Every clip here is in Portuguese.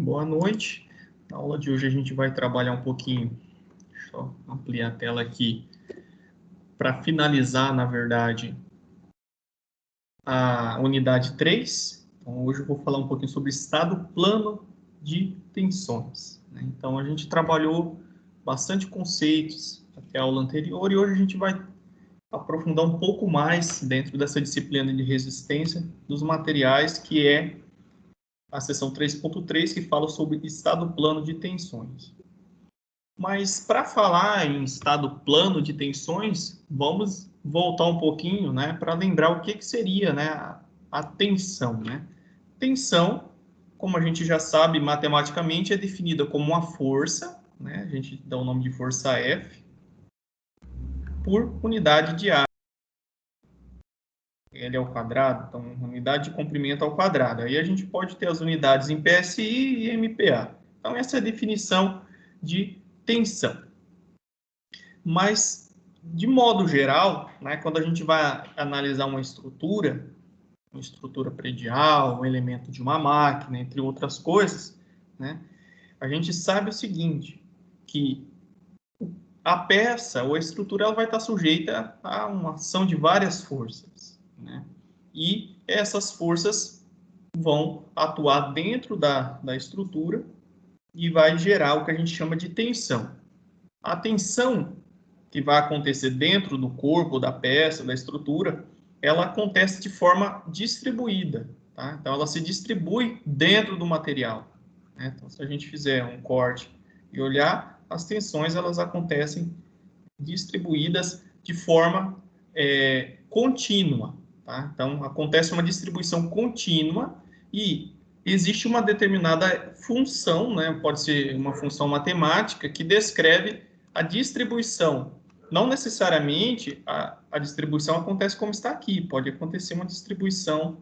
Boa noite. Na aula de hoje a gente vai trabalhar um pouquinho, deixa eu ampliar a tela aqui, para finalizar, na verdade, a unidade 3. Então, hoje eu vou falar um pouquinho sobre estado plano de tensões, né? Então, a gente trabalhou bastante conceitos até a aula anterior e hoje a gente vai aprofundar um pouco mais dentro dessa disciplina de resistência dos materiais, que é a seção 3.3, que fala sobre estado plano de tensões. Mas para falar em estado plano de tensões, vamos voltar um pouquinho, né, para lembrar o que seria, né, a tensão, né? Tensão, como a gente já sabe matematicamente, é definida como uma força, né? A gente dá o nome de força F por unidade de área. L ao quadrado, então unidade de comprimento ao quadrado. Aí a gente pode ter as unidades em PSI e MPa. Então essa é a definição de tensão. Mas, de modo geral, né, quando a gente vai analisar uma estrutura predial, um elemento de uma máquina, entre outras coisas, né, a gente sabe o seguinte, que a peça ou a estrutura ela vai estar sujeita a uma ação de várias forças, né? E essas forças vão atuar dentro da estrutura e vai gerar o que a gente chama de tensão. A tensão que vai acontecer dentro do corpo, da peça, da estrutura, ela acontece de forma distribuída, tá? Então, ela se distribui dentro do material, né? Então, se a gente fizer um corte e olhar, as tensões, elas acontecem distribuídas de forma contínua, tá? Então, acontece uma distribuição contínua e existe uma determinada função, né? Pode ser uma função matemática que descreve a distribuição. Não necessariamente a distribuição acontece como está aqui, pode acontecer uma distribuição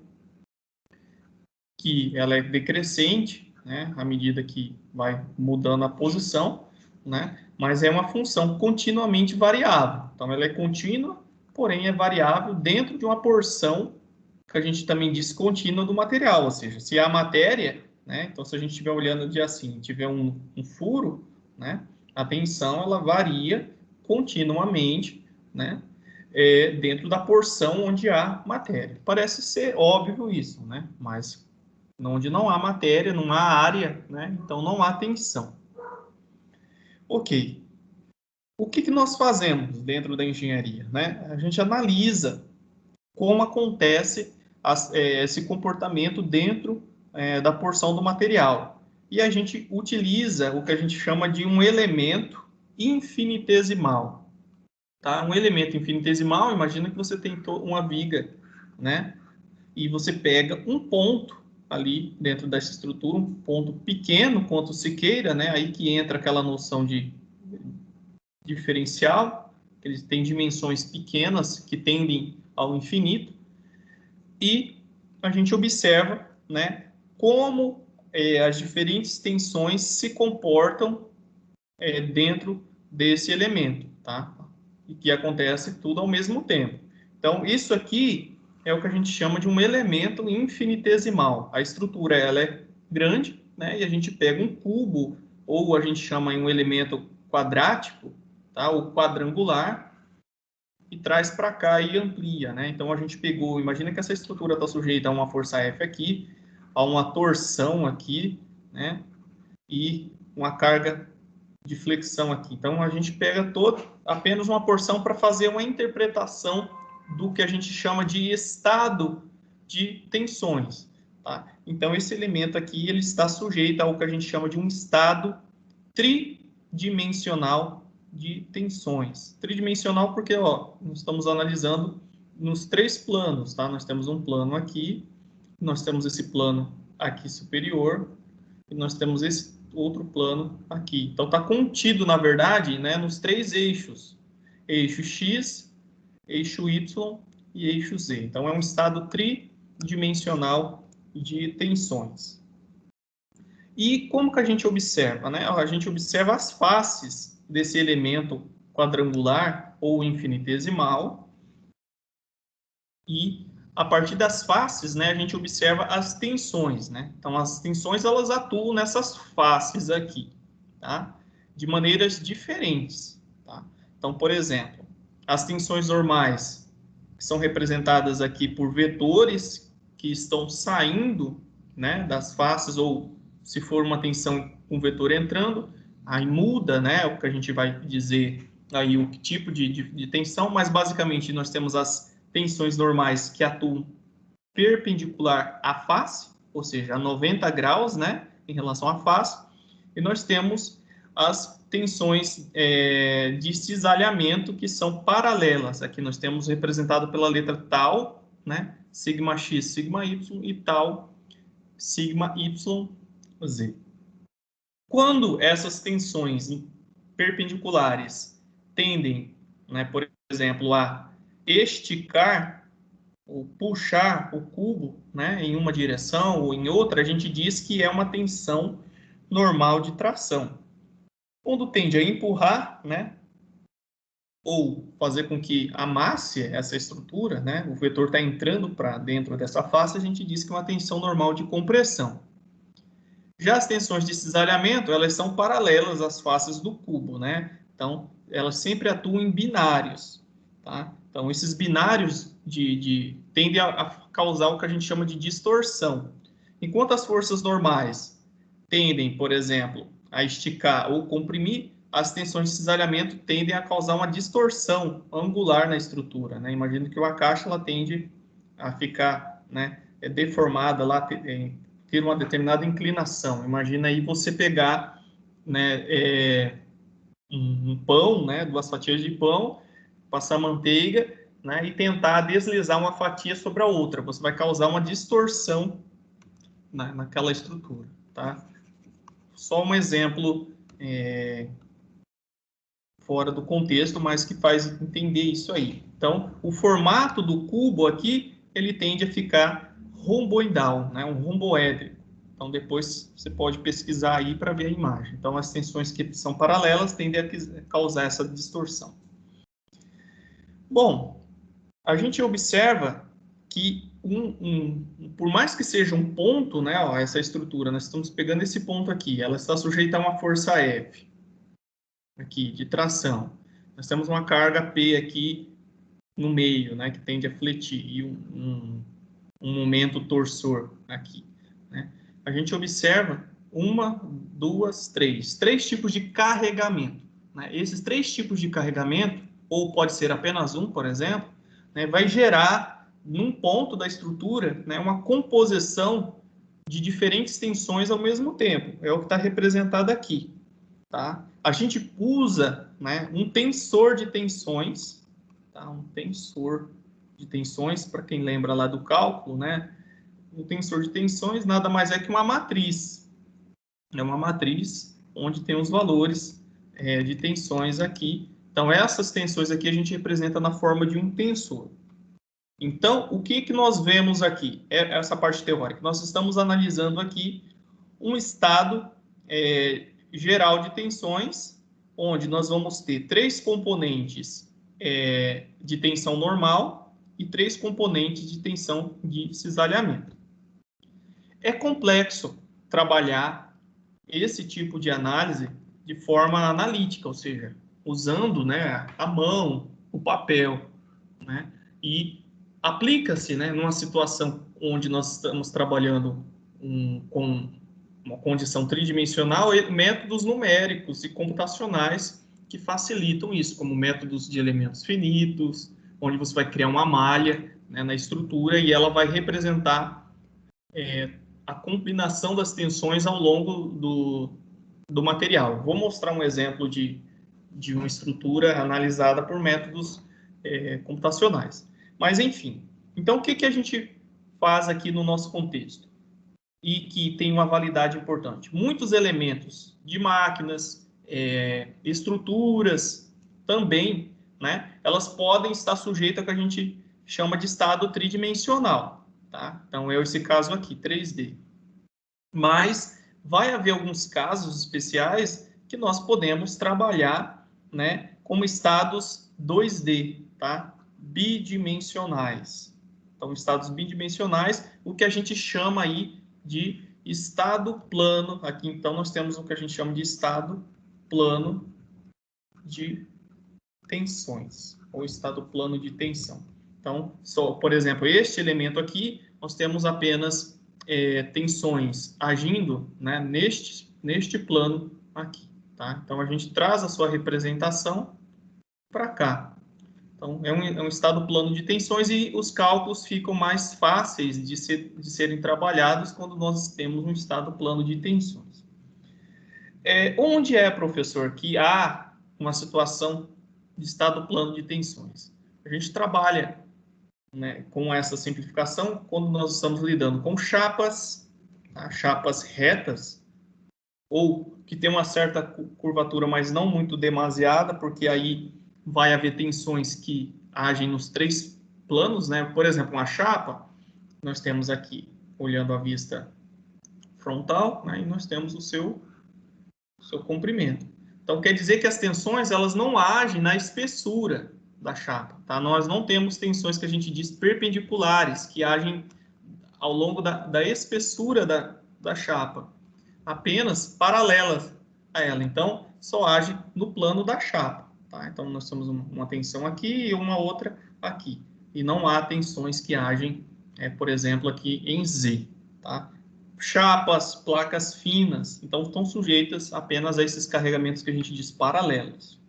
que ela é decrescente, né, à medida que vai mudando a posição, né, mas é uma função continuamente variável. Então, ela é contínua, porém é variável dentro de uma porção que a gente também diz contínua do material, ou seja, se a matéria, né, então se a gente estiver olhando de assim, tiver um furo, né, a tensão ela varia continuamente, né, dentro da porção onde há matéria. Parece ser óbvio isso, né, mas onde não há matéria, não há área, né, então não há tensão. Ok. O que nós fazemos dentro da engenharia, né? A gente analisa como acontece esse comportamento dentro da porção do material. E a gente utiliza o que a gente chama de um elemento infinitesimal. Tá? Um elemento infinitesimal, imagina que você tem uma viga, né? E você pega um ponto ali dentro dessa estrutura, um ponto pequeno, quanto se queira, né? Aí que entra aquela noção de diferencial, que eles têm dimensões pequenas que tendem ao infinito, e a gente observa, né, como as diferentes tensões se comportam dentro desse elemento, tá? E que acontece tudo ao mesmo tempo. Então, isso aqui é o que a gente chama de um elemento infinitesimal. A estrutura ela é grande, né? E a gente pega um cubo, ou a gente chama um elemento quadrático, tá? Ou quadrangular, e traz para cá e amplia, né? Então a gente pegou, imagina que essa estrutura está sujeita a uma força F aqui, a uma torção aqui, né? E uma carga de flexão aqui. Então a gente pega apenas uma porção para fazer uma interpretação do que a gente chama de estado de tensões, tá? Então esse elemento aqui ele está sujeito ao que a gente chama de um estado tridimensional de tensões. Tridimensional porque, ó, nós estamos analisando nos três planos, tá? Nós temos um plano aqui, nós temos esse plano aqui superior, e nós temos esse outro plano aqui. Então, está contido, na verdade, né, nos três eixos. Eixo X, eixo Y e eixo Z. Então, é um estado tridimensional de tensões. E como que a gente observa, né? A gente observa as faces desse elemento quadrangular ou infinitesimal e a partir das faces, né, a gente observa as tensões, né? Então, as tensões, elas atuam nessas faces aqui, tá? De maneiras diferentes, tá? Então, por exemplo, as tensões normais, que são representadas aqui por vetores que estão saindo, né, das faces, ou se for uma tensão com vetor entrando, aí muda, né, o que a gente vai dizer aí, o tipo de tensão, mas basicamente nós temos as tensões normais que atuam perpendicular à face, ou seja, a 90 graus, né, em relação à face, e nós temos as tensões de cisalhamento que são paralelas. Aqui nós temos representado pela letra tau, né, sigma x, sigma y, e tau, sigma y, z. Quando essas tensões perpendiculares tendem, né, por exemplo, a esticar ou puxar o cubo, né, em uma direção ou em outra, a gente diz que é uma tensão normal de tração. Quando tende a empurrar, né, ou fazer com que amasse essa estrutura, né, o vetor está entrando para dentro dessa face, a gente diz que é uma tensão normal de compressão. Já as tensões de cisalhamento, elas são paralelas às faces do cubo, né? Então, elas sempre atuam em binários, tá? Então, esses binários tendem a causar o que a gente chama de distorção. Enquanto as forças normais tendem, por exemplo, a esticar ou comprimir, as tensões de cisalhamento tendem a causar uma distorção angular na estrutura, né? Imagina que a caixa ela tende a ficar, né, deformada lá, ter uma determinada inclinação. Imagina aí você pegar, né, um pão, né, 2 fatias de pão, passar manteiga, né, e tentar deslizar uma fatia sobre a outra. Você vai causar uma distorção naquela estrutura, tá? Só um exemplo fora do contexto, mas que faz entender isso aí. Então, o formato do cubo aqui, ele tende a ficar romboidal, né, um romboédrico. Então, depois você pode pesquisar aí para ver a imagem. Então, as tensões que são paralelas tendem a causar essa distorção. Bom, a gente observa que, por mais que seja um ponto, né, ó, essa estrutura, nós estamos pegando esse ponto aqui, ela está sujeita a uma força F, aqui, de tração. Nós temos uma carga P aqui no meio, né, que tende a fletir, e um momento torsor aqui, né? A gente observa três tipos de carregamento, né? Esses 3 tipos de carregamento, ou pode ser apenas um, por exemplo, né, vai gerar, num ponto da estrutura, né, uma composição de diferentes tensões ao mesmo tempo. É o que está representado aqui, tá? A gente usa, né, um tensor de tensões, tá? Um tensor de tensões, para quem lembra lá do cálculo, né? O tensor de tensões nada mais é que uma matriz. É uma matriz onde tem os valores de tensões aqui. Então, essas tensões aqui a gente representa na forma de um tensor. Então, o que nós vemos aqui? É essa parte teórica. Nós estamos analisando aqui um estado geral de tensões, onde nós vamos ter 3 componentes de tensão normal e 3 componentes de tensão de cisalhamento. É complexo trabalhar esse tipo de análise de forma analítica, ou seja, usando, né, a mão, o papel, né, e aplica-se, né, numa situação onde nós estamos trabalhando com uma condição tridimensional, métodos numéricos e computacionais que facilitam isso, como métodos de elementos finitos, onde você vai criar uma malha, né, na estrutura e ela vai representar a combinação das tensões ao longo do material. Vou mostrar um exemplo de uma estrutura analisada por métodos computacionais. Mas, enfim, então o que a gente faz aqui no nosso contexto? E que tem uma validade importante. Muitos elementos de máquinas, estruturas também, né, elas podem estar sujeitas ao que a gente chama de estado tridimensional. Tá? Então, é esse caso aqui, 3D. Mas vai haver alguns casos especiais que nós podemos trabalhar, né, como estados 2D, tá? Bidimensionais. Então, estados bidimensionais, o que a gente chama aí de estado plano. Aqui, então, nós temos o que a gente chama de estado plano de tensões, ou estado plano de tensão. Então, por exemplo, este elemento aqui, nós temos apenas tensões agindo, né, neste plano aqui. Tá? Então, a gente traz a sua representação para cá. Então, é um estado plano de tensões e os cálculos ficam mais fáceis de serem trabalhados quando nós temos um estado plano de tensões. Onde professor, que há uma situação de estado plano de tensões? A gente trabalha, né, com essa simplificação quando nós estamos lidando com chapas, tá? Chapas retas, ou que tem uma certa curvatura, mas não muito demasiada, porque aí vai haver tensões que agem nos três planos, né? Por exemplo, uma chapa, nós temos aqui, olhando a vista frontal, né? E nós temos o seu comprimento. Então, quer dizer que as tensões, elas não agem na espessura da chapa, tá? Nós não temos tensões que a gente diz perpendiculares, que agem ao longo da espessura da chapa, apenas paralelas a ela. Então, só age no plano da chapa. Tá? Então, nós temos uma tensão aqui e uma outra aqui. E não há tensões que agem, por exemplo, aqui em Z. Tá? Chapas, placas finas, então estão sujeitas apenas a esses carregamentos que a gente diz paralelos.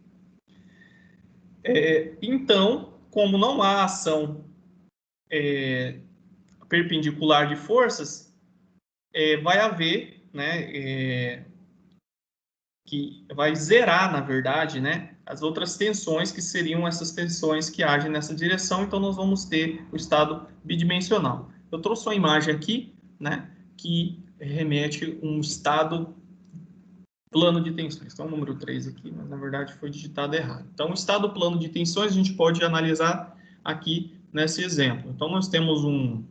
Então, como não há ação perpendicular de forças, vai haver, né, que vai zerar, na verdade, né, as outras tensões, que seriam essas tensões que agem nessa direção. Então, nós vamos ter o estado bidimensional. Eu trouxe uma imagem aqui, né, que remete um estado plano de tensões. Então, o número 3 aqui, mas na verdade foi digitado errado. Então, o estado plano de tensões a gente pode analisar aqui nesse exemplo. Então, nós temos um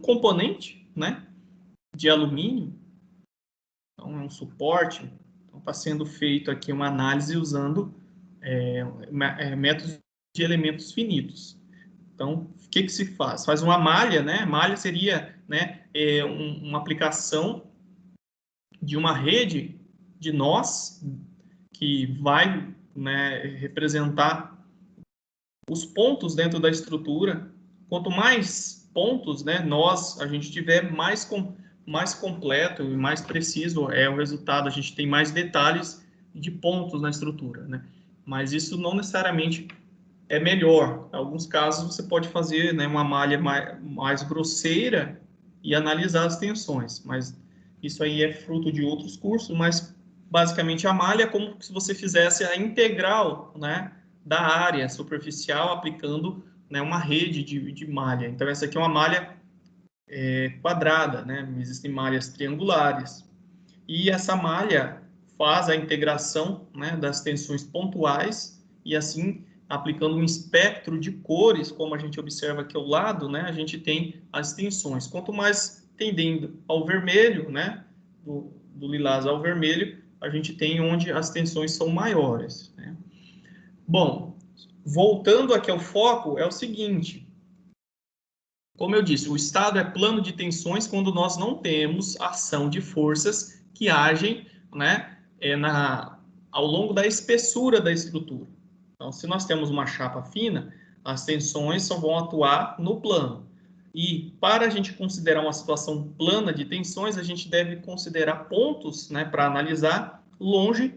componente, né, de alumínio. Então, é um suporte. Então, está sendo feito aqui uma análise usando métodos de elementos finitos. Então, o que se faz? Faz uma malha, né? Malha seria, né, uma aplicação de uma rede de nós que vai, né, representar os pontos dentro da estrutura. Quanto mais pontos, né, a gente tiver, mais completo e mais preciso é o resultado. A gente tem mais detalhes de pontos na estrutura, né? Mas isso não necessariamente é melhor. Em alguns casos, você pode fazer, né, uma malha mais grosseira e analisar as tensões, mas isso aí é fruto de outros cursos, mas basicamente a malha é como se você fizesse a integral, né, da área superficial aplicando, né, uma rede de malha. Então, essa aqui é uma malha quadrada, né? Existem malhas triangulares. E essa malha faz a integração, né, das tensões pontuais e assim, aplicando um espectro de cores, como a gente observa aqui ao lado, né, a gente tem as tensões. Quanto mais tendendo ao vermelho, né, do lilás ao vermelho, a gente tem onde as tensões são maiores, né? Bom, voltando aqui ao foco, é o seguinte: como eu disse, o estado é plano de tensões quando nós não temos ação de forças que agem, né, ao longo da espessura da estrutura. Então, se nós temos uma chapa fina, as tensões só vão atuar no plano. E para a gente considerar uma situação plana de tensões, a gente deve considerar pontos, né, para analisar longe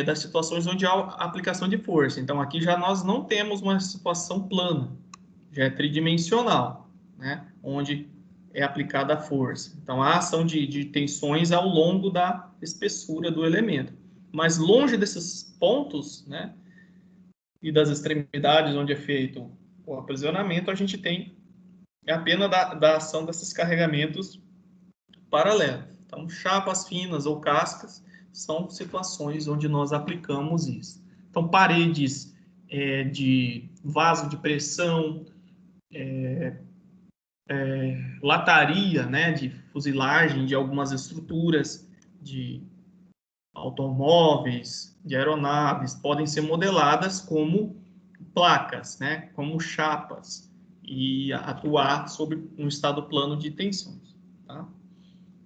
das situações onde há aplicação de força. Então, aqui já nós não temos uma situação plana, já é tridimensional, né, onde é aplicada a força. Então, há ação de tensões ao longo da espessura do elemento. Mas longe desses pontos, né, e das extremidades onde é feito o aprisionamento, a gente tem apenas da ação desses carregamentos paralelos. Então, chapas finas ou cascas são situações onde nós aplicamos isso. Então, paredes de vaso de pressão, lataria, né, de fuselagem de algumas estruturas de automóveis, de aeronaves, podem ser modeladas como placas, né, como chapas. e atuar sobre um estado plano de tensões. Tá?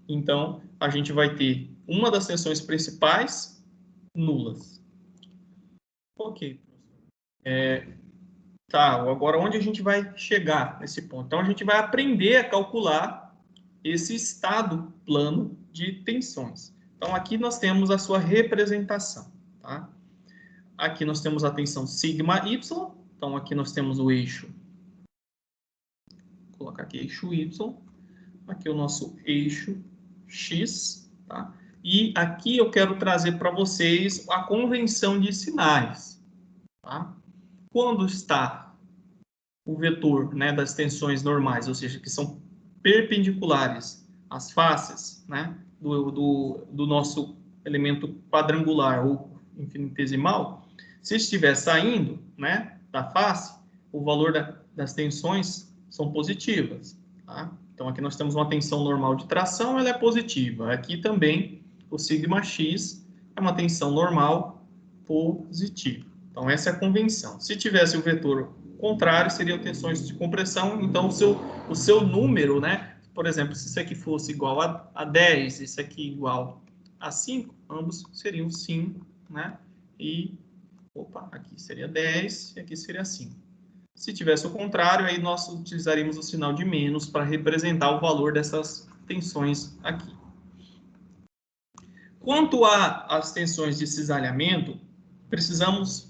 Então, a gente vai ter uma das tensões principais nulas. Ok. Tá, agora onde a gente vai chegar nesse ponto? Então, a gente vai aprender a calcular esse estado plano de tensões. Então, aqui nós temos a sua representação. Tá? Aqui nós temos a tensão sigma y. Então, aqui nós temos o eixo. Vou colocar aqui eixo y. Aqui o nosso eixo x. Tá? E aqui eu quero trazer para vocês a convenção de sinais. Tá? Quando está o vetor, né, das tensões normais, ou seja, que são perpendiculares às faces, né, do nosso elemento quadrangular ou infinitesimal, se estiver saindo, né, da face, o valor das tensões são positivas. Tá? Então, aqui nós temos uma tensão normal de tração, ela é positiva. Aqui também, o sigma x é uma tensão normal positiva. Então, essa é a convenção. Se tivesse o vetor contrário, seriam tensões de compressão. Então, o seu número, né? Por exemplo, se isso aqui fosse igual a 10, isso aqui igual a 5, ambos seriam 5, né? E, aqui seria 10 e aqui seria 5. Se tivesse o contrário, aí nós utilizaríamos o sinal de menos para representar o valor dessas tensões aqui. Quanto às tensões de cisalhamento, precisamos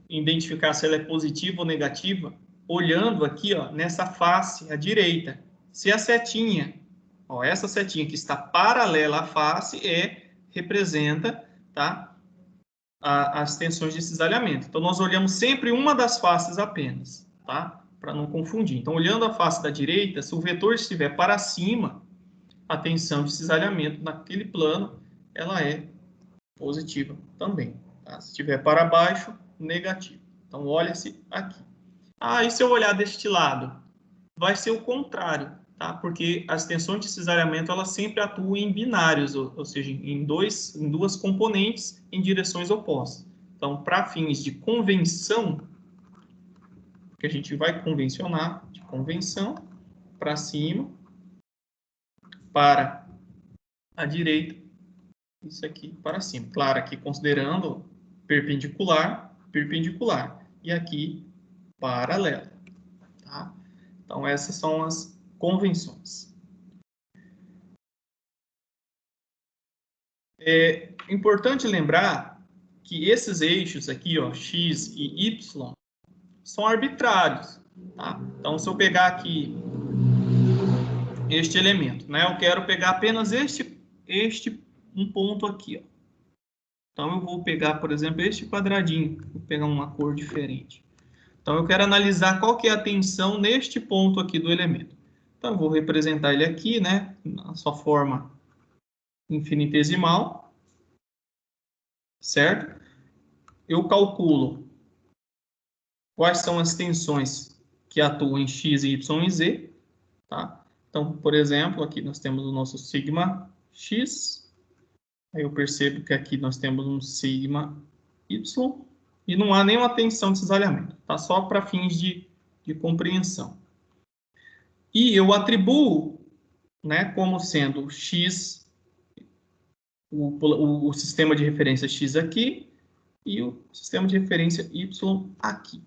identificar se ela é positiva ou negativa, olhando aqui, ó, nessa face à direita. Se a setinha, ó, essa setinha que está paralela à face, representa, tá, as tensões de cisalhamento. Então, nós olhamos sempre uma das faces apenas, tá, para não confundir. Então, olhando a face da direita, se o vetor estiver para cima, a tensão de cisalhamento naquele plano, ela é positiva também. Tá? Se estiver para baixo, negativo. Então, olha-se aqui. E se eu olhar deste lado? Vai ser o contrário, tá? Porque as tensões de cisalhamento, elas sempre atuam em binários, ou seja, em duas componentes em direções opostas. Então, para fins de convenção, que a gente vai convencionar, de convenção, para cima, para a direita, isso aqui para cima. Claro, aqui considerando perpendicular, e aqui paralelo. Tá? Então, essas são as convenções. É importante lembrar que esses eixos aqui, ó, x e y, são arbitrários. Tá? Então, se eu pegar aqui este elemento, né, eu quero pegar apenas um ponto aqui, ó. Então, eu vou pegar, por exemplo, este quadradinho, vou pegar uma cor diferente. Então, eu quero analisar qual que é a tensão neste ponto aqui do elemento. Então, eu vou representar ele aqui, né, na sua forma infinitesimal, certo? Eu calculo quais são as tensões que atuam em x, y e z, tá? Então, por exemplo, aqui nós temos o nosso sigma x, aí eu percebo que aqui nós temos um sigma y, e não há nenhuma tensão de cisalhamento, tá? Só para fins de compreensão. E eu atribuo, né, como sendo x, o sistema de referência x aqui, e o sistema de referência y aqui,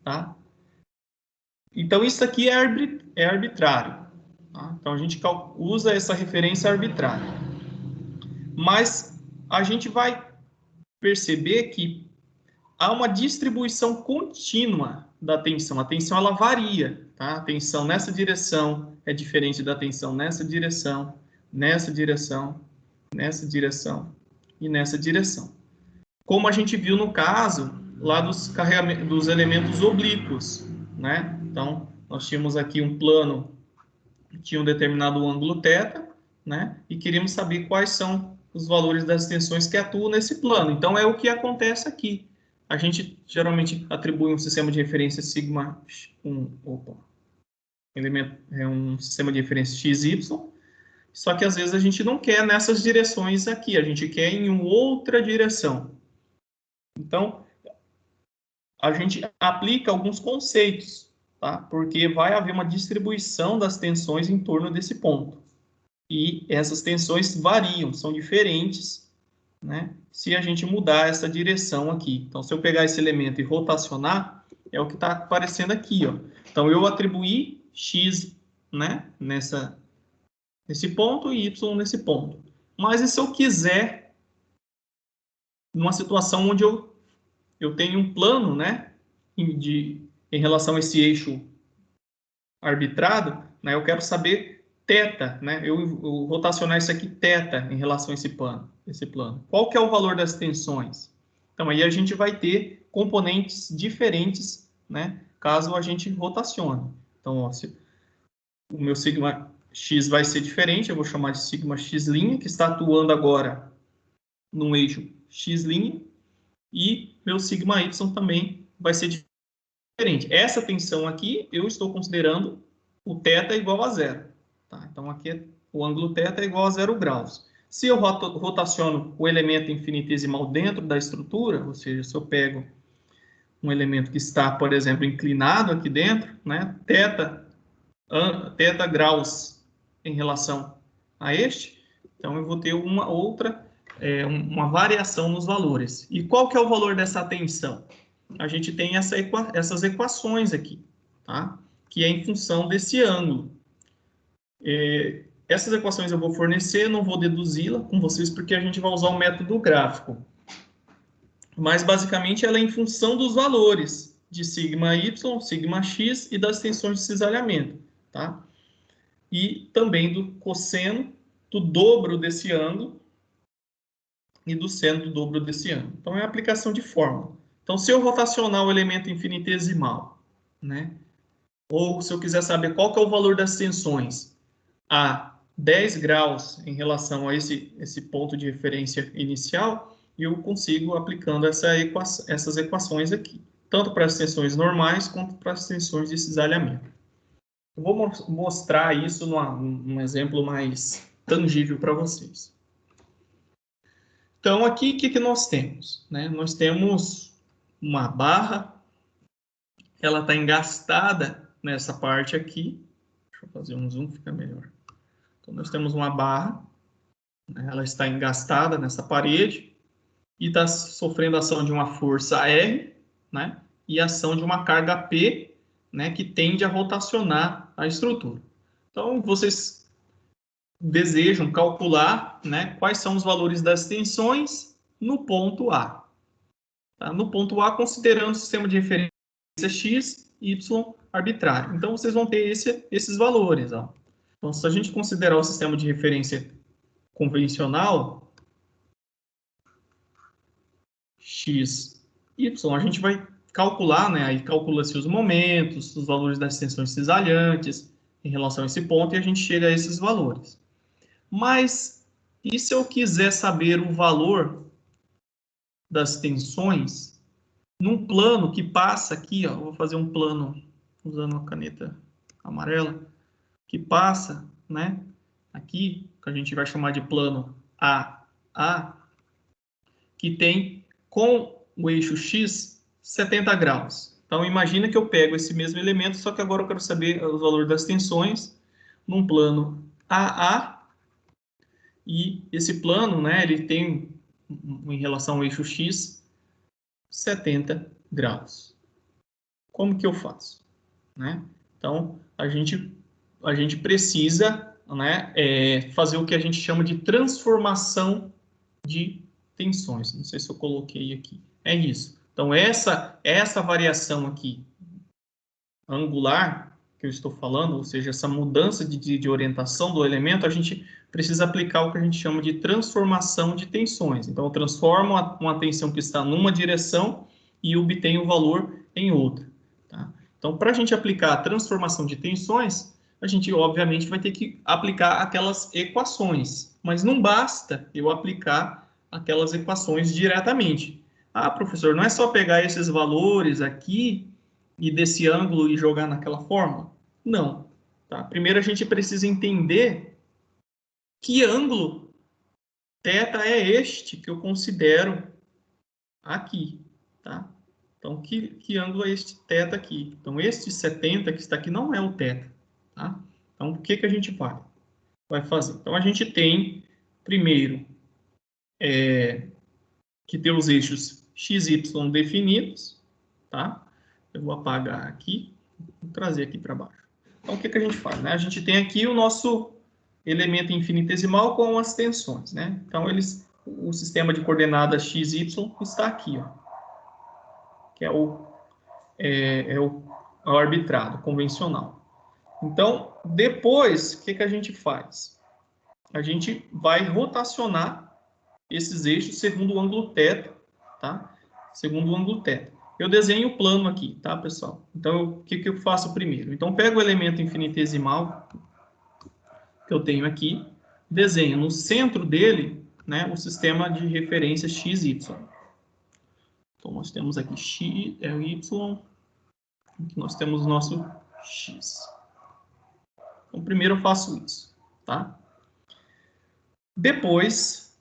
tá? Então, isso aqui é arbitrário. Tá? Então, a gente usa essa referência arbitrária. Mas a gente vai perceber que há uma distribuição contínua da tensão. A tensão, ela varia. Tá? A tensão nessa direção é diferente da tensão nessa direção, nessa direção, nessa direção e nessa direção. Como a gente viu no caso lá dos elementos oblíquos, né? Então, nós tínhamos aqui um plano que tinha um determinado ângulo θ, né? E queríamos saber quais são os valores das tensões que atuam nesse plano. Então, é o que acontece aqui. A gente geralmente atribui um sistema de referência sigma, um sistema de referência xy, só que às vezes a gente não quer nessas direções aqui, a gente quer em outra direção. Então, a gente aplica alguns conceitos, tá? Porque vai haver uma distribuição das tensões em torno desse ponto. E essas tensões variam, são diferentes, né? Se a gente mudar essa direção aqui. Então, se eu pegar esse elemento e rotacionar, é o que está aparecendo aqui, ó. Então, eu atribuí x, né, nesse ponto e y nesse ponto. Mas e se eu quiser, numa situação onde eu tenho um plano, né, em relação a esse eixo arbitrado, né, eu quero saber θ, né, eu rotacionar isso aqui θ em relação a esse plano. Qual que é o valor das tensões? Então, aí a gente vai ter componentes diferentes, né, caso a gente rotacione. Então, ó, o meu sigma x vai ser diferente, eu vou chamar de sigma x', que está atuando agora no eixo x', e meu sigma y também vai ser diferente. Essa tensão aqui, eu estou considerando o θ igual a zero. Tá? Então, aqui o ângulo θ é igual a 0 graus. Se eu rotaciono o elemento infinitesimal dentro da estrutura, ou seja, se eu pego um elemento que está, por exemplo, inclinado aqui dentro, né, θ graus em relação a este, então eu vou ter uma outra, uma variação nos valores. E qual que é o valor dessa tensão? A gente tem essas equações aqui, tá? Que é em função desse ângulo. Essas equações eu vou fornecer, não vou deduzi-la com vocês, porque a gente vai usar o método gráfico. Mas, basicamente, ela é em função dos valores de sigma y, sigma x e das tensões de cisalhamento, tá? E também do cosseno do dobro desse ângulo e do seno do dobro desse ângulo. Então, é a aplicação de fórmula. Então, se eu rotacionar o elemento infinitesimal, né? Ou se eu quiser saber qual que é o valor das tensões a 10 graus em relação a esse ponto de referência inicial, eu consigo aplicando essas equações aqui, tanto para as tensões normais quanto para as tensões de cisalhamento. Eu vou mostrar isso num exemplo mais tangível para vocês. Então, aqui, o que nós temos? Né? Nós temos uma barra, ela está engastada nessa parte aqui. Deixa eu fazer um zoom, fica melhor. Então, nós temos uma barra, né? Ela está engastada nessa parede e está sofrendo ação de uma força R, né? E ação de uma carga P, né? Que tende a rotacionar a estrutura. Então, vocês desejam calcular, né, quais são os valores das tensões no ponto A. Tá? No ponto A, considerando o sistema de referência x, y arbitrário. Então, vocês vão ter esses valores. Ó. Então, se a gente considerar o sistema de referência convencional, x, y, a gente vai calcular, né, aí calcula-se os momentos, os valores das tensões cisalhantes em relação a esse ponto, e a gente chega a esses valores. Mas, e se eu quiser saber o valor das tensões num plano que passa aqui, ó, eu vou fazer um plano usando uma caneta amarela, que passa, né, aqui, que a gente vai chamar de plano AA, que tem com o eixo X 70 graus. Então, imagina que eu pego esse mesmo elemento, só que agora eu quero saber o valor das tensões num plano AA, e esse plano, né, ele tem, em relação ao eixo X, 70 graus. Como que eu faço? Né? Então, a gente precisa, né, fazer o que a gente chama de transformação de tensões. Não sei se eu coloquei aqui. É isso. Então, essa variação aqui, angular, que eu estou falando, ou seja, essa mudança de orientação do elemento, a gente precisa aplicar o que a gente chama de transformação de tensões. Então, eu transformo uma tensão que está numa direção e obtenho o valor em outra. Tá? Então, para a gente aplicar a transformação de tensões, a gente, obviamente, vai ter que aplicar aquelas equações. Mas não basta eu aplicar aquelas equações diretamente. Ah, professor, não é só pegar esses valores aqui e desse ângulo e jogar naquela fórmula? Não. Tá? Primeiro a gente precisa entender que ângulo θ é este que eu considero aqui. Tá? Então, que ângulo é este θ aqui? Então, este 70 que está aqui não é o θ, tá? Então, o que a gente vai fazer? Então, a gente tem, primeiro, que ter os eixos x, y definidos, tá? Eu vou apagar aqui, vou trazer aqui para baixo. Então, o que a gente faz, né? A gente tem aqui o nosso elemento infinitesimal com as tensões, né? Então, o sistema de coordenadas x, y está aqui, ó, que é o arbitrado, convencional. Então, depois, o que a gente faz? A gente vai rotacionar esses eixos segundo o ângulo θ, tá? Segundo o ângulo θ. Eu desenho o plano aqui, tá, pessoal? Então, o que eu faço primeiro? Então, pego o elemento infinitesimal que eu tenho aqui, desenho no centro dele, né, o sistema de referência x, y. Então, nós temos aqui x, y, aqui nós temos o nosso x. Então, primeiro eu faço isso, tá? Depois,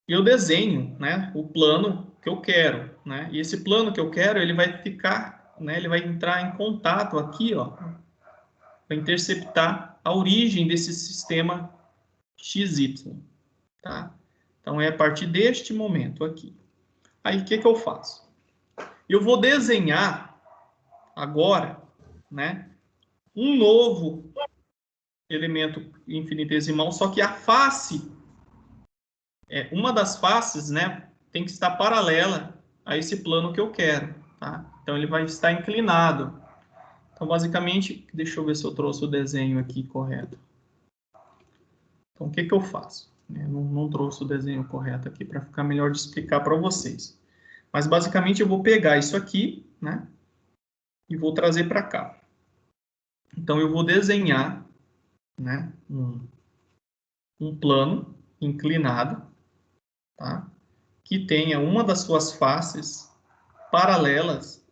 eu desenho, né, o plano que eu quero, né? E esse plano que eu quero, ele vai ficar, né, ele vai entrar em contato aqui, ó, para interceptar a origem desse sistema XY, tá? Então, é a partir deste momento aqui. Aí, o que eu faço? Eu vou desenhar agora, né, um novo elemento infinitesimal, só que a face, uma das faces, né, tem que estar paralela a esse plano que eu quero, tá? Então, ele vai estar inclinado. Então, basicamente, deixa eu ver se eu trouxe o desenho aqui correto. Então, o que eu faço? Eu não trouxe o desenho correto aqui para ficar melhor de explicar para vocês. Mas, basicamente, eu vou pegar isso aqui, né, e vou trazer para cá. Então, eu vou desenhar, né, um plano inclinado, tá, que tenha uma das suas faces paralelas,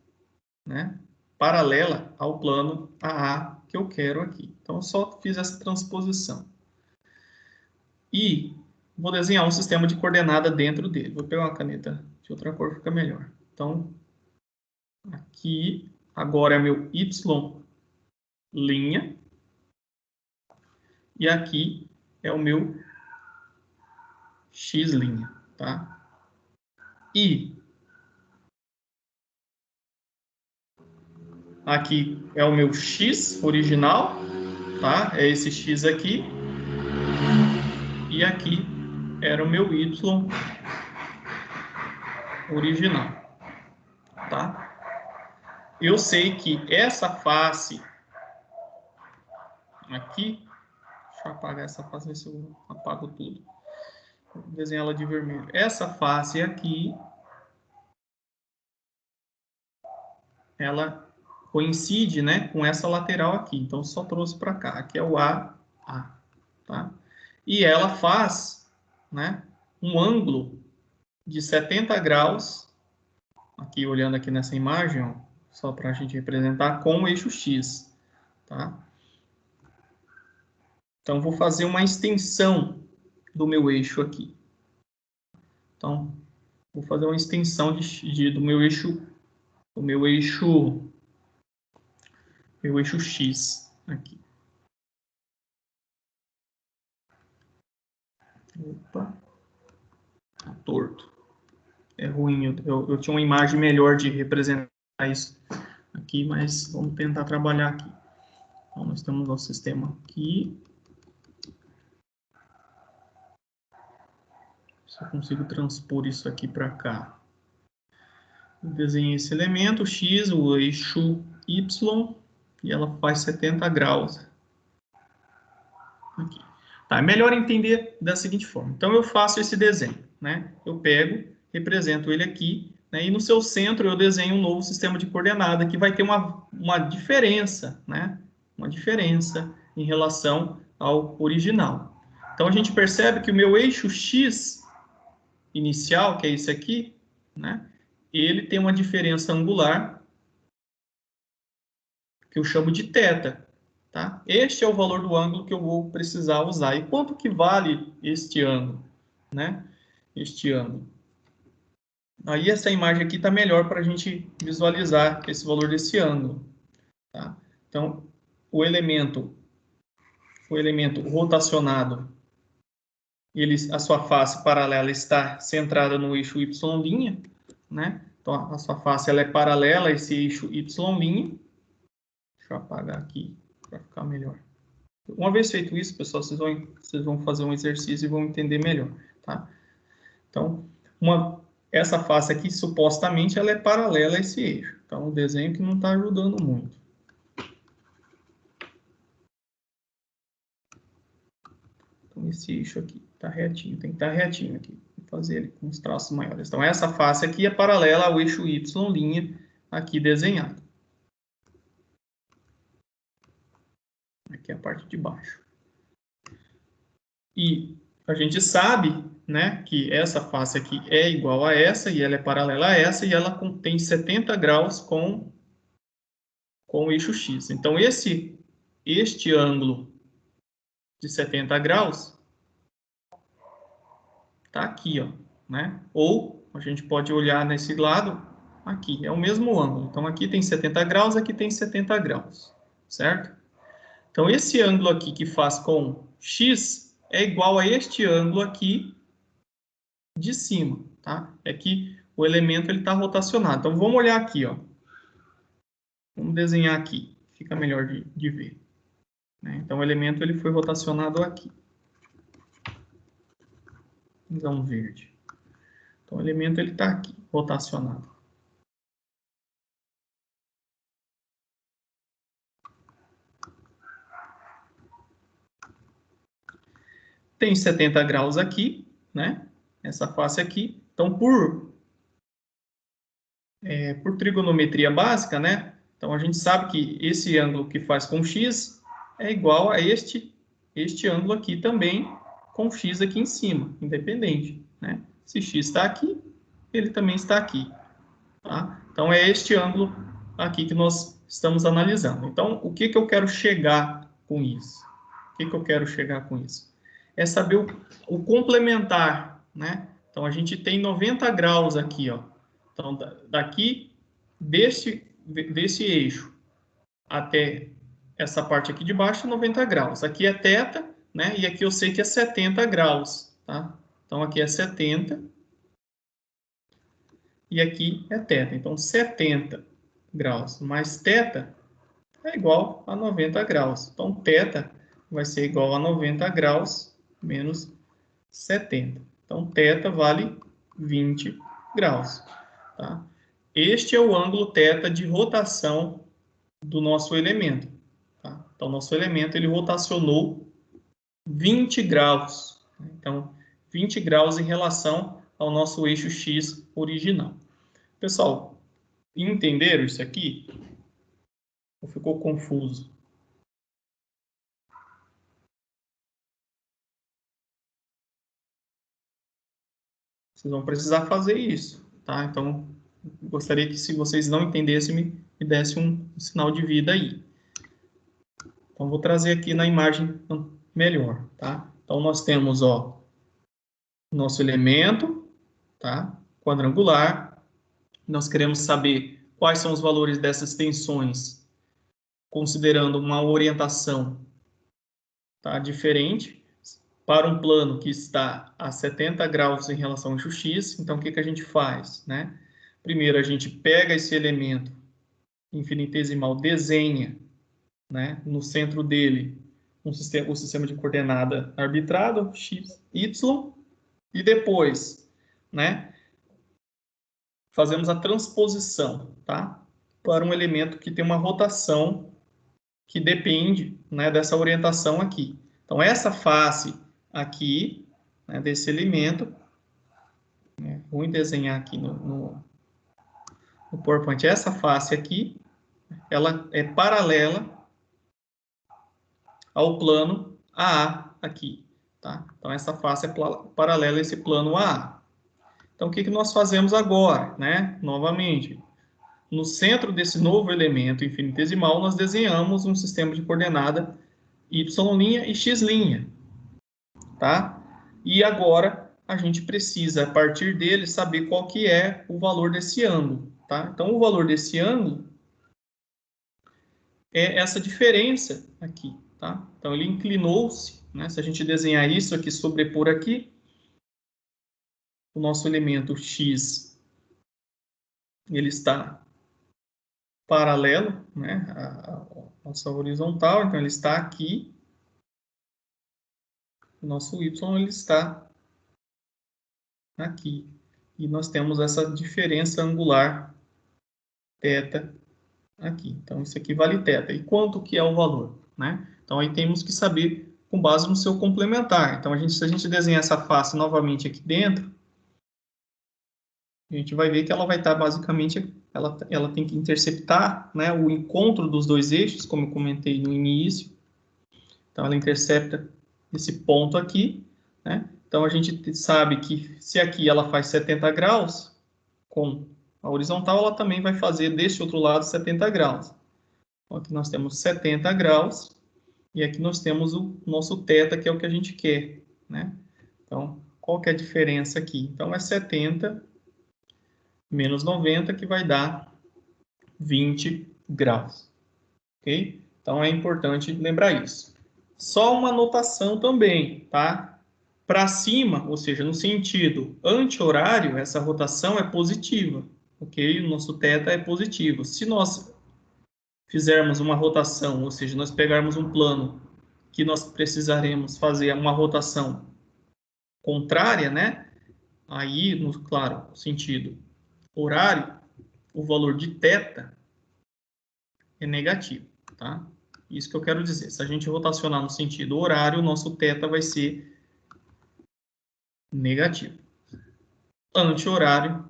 né, paralela ao plano AA que eu quero aqui. Então, eu só fiz essa transposição. E vou desenhar um sistema de coordenada dentro dele. Vou pegar uma caneta de outra cor, fica melhor. Então, aqui, agora é meu Y' e aqui é o meu X', tá? E aqui é o meu X original, tá? É esse X aqui. E aqui era o meu Y original, tá? Eu sei que essa face aqui, deixa eu apagar essa face, ver se eu apago tudo. Vou desenhar ela de vermelho. Essa face aqui, ela coincide, né, com essa lateral aqui. Então, só trouxe para cá. Aqui é o AA, tá? E ela faz, né, um ângulo de 70 graus, aqui olhando aqui nessa imagem, ó, só para a gente representar, com o eixo X, tá? Então, vou fazer uma extensão do meu eixo aqui. Então, vou fazer uma extensão do meu eixo X aqui. Opa, tá torto. É ruim, eu tinha uma imagem melhor de representar isso aqui, mas vamos tentar trabalhar aqui. Então, nós temos nosso sistema aqui. Se eu consigo transpor isso aqui para cá. Eu desenhei esse elemento, X, o eixo Y, e ela faz 70 graus. Aqui. Tá, é melhor entender da seguinte forma. Então, eu faço esse desenho, né? Eu pego, represento ele aqui, né? E no seu centro eu desenho um novo sistema de coordenada que vai ter uma diferença, né? Uma diferença em relação ao original. Então, a gente percebe que o meu eixo X inicial, que é esse aqui, né? Ele tem uma diferença angular que eu chamo de θ. Tá? Este é o valor do ângulo que eu vou precisar usar. E quanto que vale este ângulo? Né? Este ângulo. Aí essa imagem aqui está melhor para a gente visualizar esse valor desse ângulo. Tá? Então, o elemento rotacionado, a sua face paralela está centrada no eixo Y', né? Então, a sua face ela é paralela a esse eixo Y'. Deixa eu apagar aqui para ficar melhor. Uma vez feito isso, pessoal, vocês vão fazer um exercício e vão entender melhor, tá? Então, essa face aqui, supostamente, ela é paralela a esse eixo. Então, o desenho que não está ajudando muito. Então, esse eixo aqui está retinho, tem que estar retinho aqui. Vou fazer ele com os traços maiores. Então, essa face aqui é paralela ao eixo Y' aqui desenhado. Aqui é a parte de baixo. E a gente sabe, né, que essa face aqui é igual a essa, e ela é paralela a essa, e ela tem 70 graus com o eixo X. Então, este ângulo de 70 graus está aqui, ó, né? Ou a gente pode olhar nesse lado, aqui, é o mesmo ângulo. Então, aqui tem 70 graus, aqui tem 70 graus, certo? Então, esse ângulo aqui que faz com X é igual a este ângulo aqui de cima, tá? É que o elemento está rotacionado. Então, vamos olhar aqui, ó. Vamos desenhar aqui, fica melhor de ver. Né? Então, o elemento ele foi rotacionado aqui. Então, verde. Então, o elemento ele está aqui, rotacionado. Tem 70 graus aqui, né? Essa face aqui. Então, por trigonometria básica, né? Então, a gente sabe que esse ângulo que faz com X é igual a este ângulo aqui também, com X aqui em cima, independente, né? Se X está aqui, ele também está aqui, tá? Então, é este ângulo aqui que nós estamos analisando. Então, o que eu quero chegar com isso? O que eu quero chegar com isso? É saber o complementar, né? Então, a gente tem 90 graus aqui, ó. Então, daqui, desse eixo até essa parte aqui de baixo, 90 graus. Aqui é θ, né? E aqui eu sei que é 70 graus, tá? Então, aqui é 70. E aqui é θ. Então, 70 graus mais θ é igual a 90 graus. Então, θ vai ser igual a 90 graus menos 70. Então, θ vale 20 graus. Tá? Este é o ângulo θ de rotação do nosso elemento. Tá? Então, nosso elemento ele rotacionou 20 graus. Então, 20 graus em relação ao nosso eixo X original. Pessoal, entenderam isso aqui? Ou ficou confuso? Vocês vão precisar fazer isso, tá? Então, gostaria que, se vocês não entendessem, me dessem um sinal de vida aí. Então, vou trazer aqui na imagem melhor, tá? Então, nós temos, ó, nosso elemento, tá? Quadrangular. Nós queremos saber quais são os valores dessas tensões, considerando uma orientação, tá, diferente, para um plano que está a 70 graus em relação ao eixo X. Então, o que a gente faz, né? Primeiro, a gente pega esse elemento infinitesimal, desenha, né, no centro dele o sistema de coordenada arbitrado, x, y, e depois, né, fazemos a transposição, tá, para um elemento que tem uma rotação que depende, né, dessa orientação aqui. Então, essa face aqui, né, desse elemento, né, vou desenhar aqui no PowerPoint, essa face aqui, ela é paralela ao plano AA aqui, tá? Então, essa face é paralela a esse plano AA. Então, o que nós fazemos agora, né? Novamente, no centro desse novo elemento infinitesimal, nós desenhamos um sistema de coordenada y' e x', tá? E agora, a gente precisa, a partir dele, saber qual que é o valor desse ângulo, tá? Então, o valor desse ângulo é essa diferença aqui, tá? Então, ele inclinou-se, né? Se a gente desenhar isso aqui, sobrepor aqui, o nosso elemento x, ele está paralelo, né? A nossa horizontal, então ele está aqui. O nosso y, ele está aqui. E nós temos essa diferença angular θ aqui. Então, isso aqui vale θ. E quanto que é o valor, né? Então, aí temos que saber com base no seu complementar. Então, se a gente desenhar essa face novamente aqui dentro, a gente vai ver que ela vai estar basicamente, ela tem que interceptar, né, o encontro dos dois eixos, como eu comentei no início. Então, ela intercepta esse ponto aqui, né? Então, a gente sabe que se aqui ela faz 70 graus, com a horizontal, ela também vai fazer desse outro lado 70 graus. Então, aqui nós temos 70 graus, e aqui nós temos o nosso θ, que é o que a gente quer, né? Então, qual que é a diferença aqui? Então, é 70 menos 90, que vai dar 20 graus. Ok? Então, é importante lembrar isso. Só uma anotação também, tá? Para cima, ou seja, no sentido anti-horário, essa rotação é positiva, ok? O nosso θ é positivo. Se nós fizermos uma rotação, ou seja, nós pegarmos um plano que nós precisaremos fazer uma rotação contrária, né? Aí, claro, sentido horário, o valor de θ é negativo, tá? Isso que eu quero dizer. Se a gente rotacionar no sentido horário, o nosso θ vai ser negativo. Anti-horário,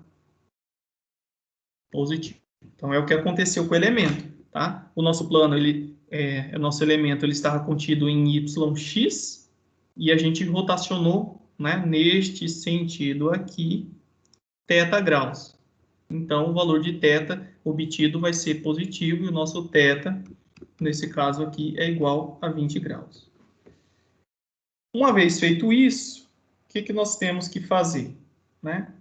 positivo. Então, é o que aconteceu com o elemento, tá? O nosso plano, o nosso elemento, ele estava contido em yx, e a gente rotacionou, né, neste sentido aqui, θ graus. Então, o valor de θ obtido vai ser positivo, e o nosso θ, nesse caso aqui, é igual a 20 graus. Uma vez feito isso, o que nós temos que fazer, né?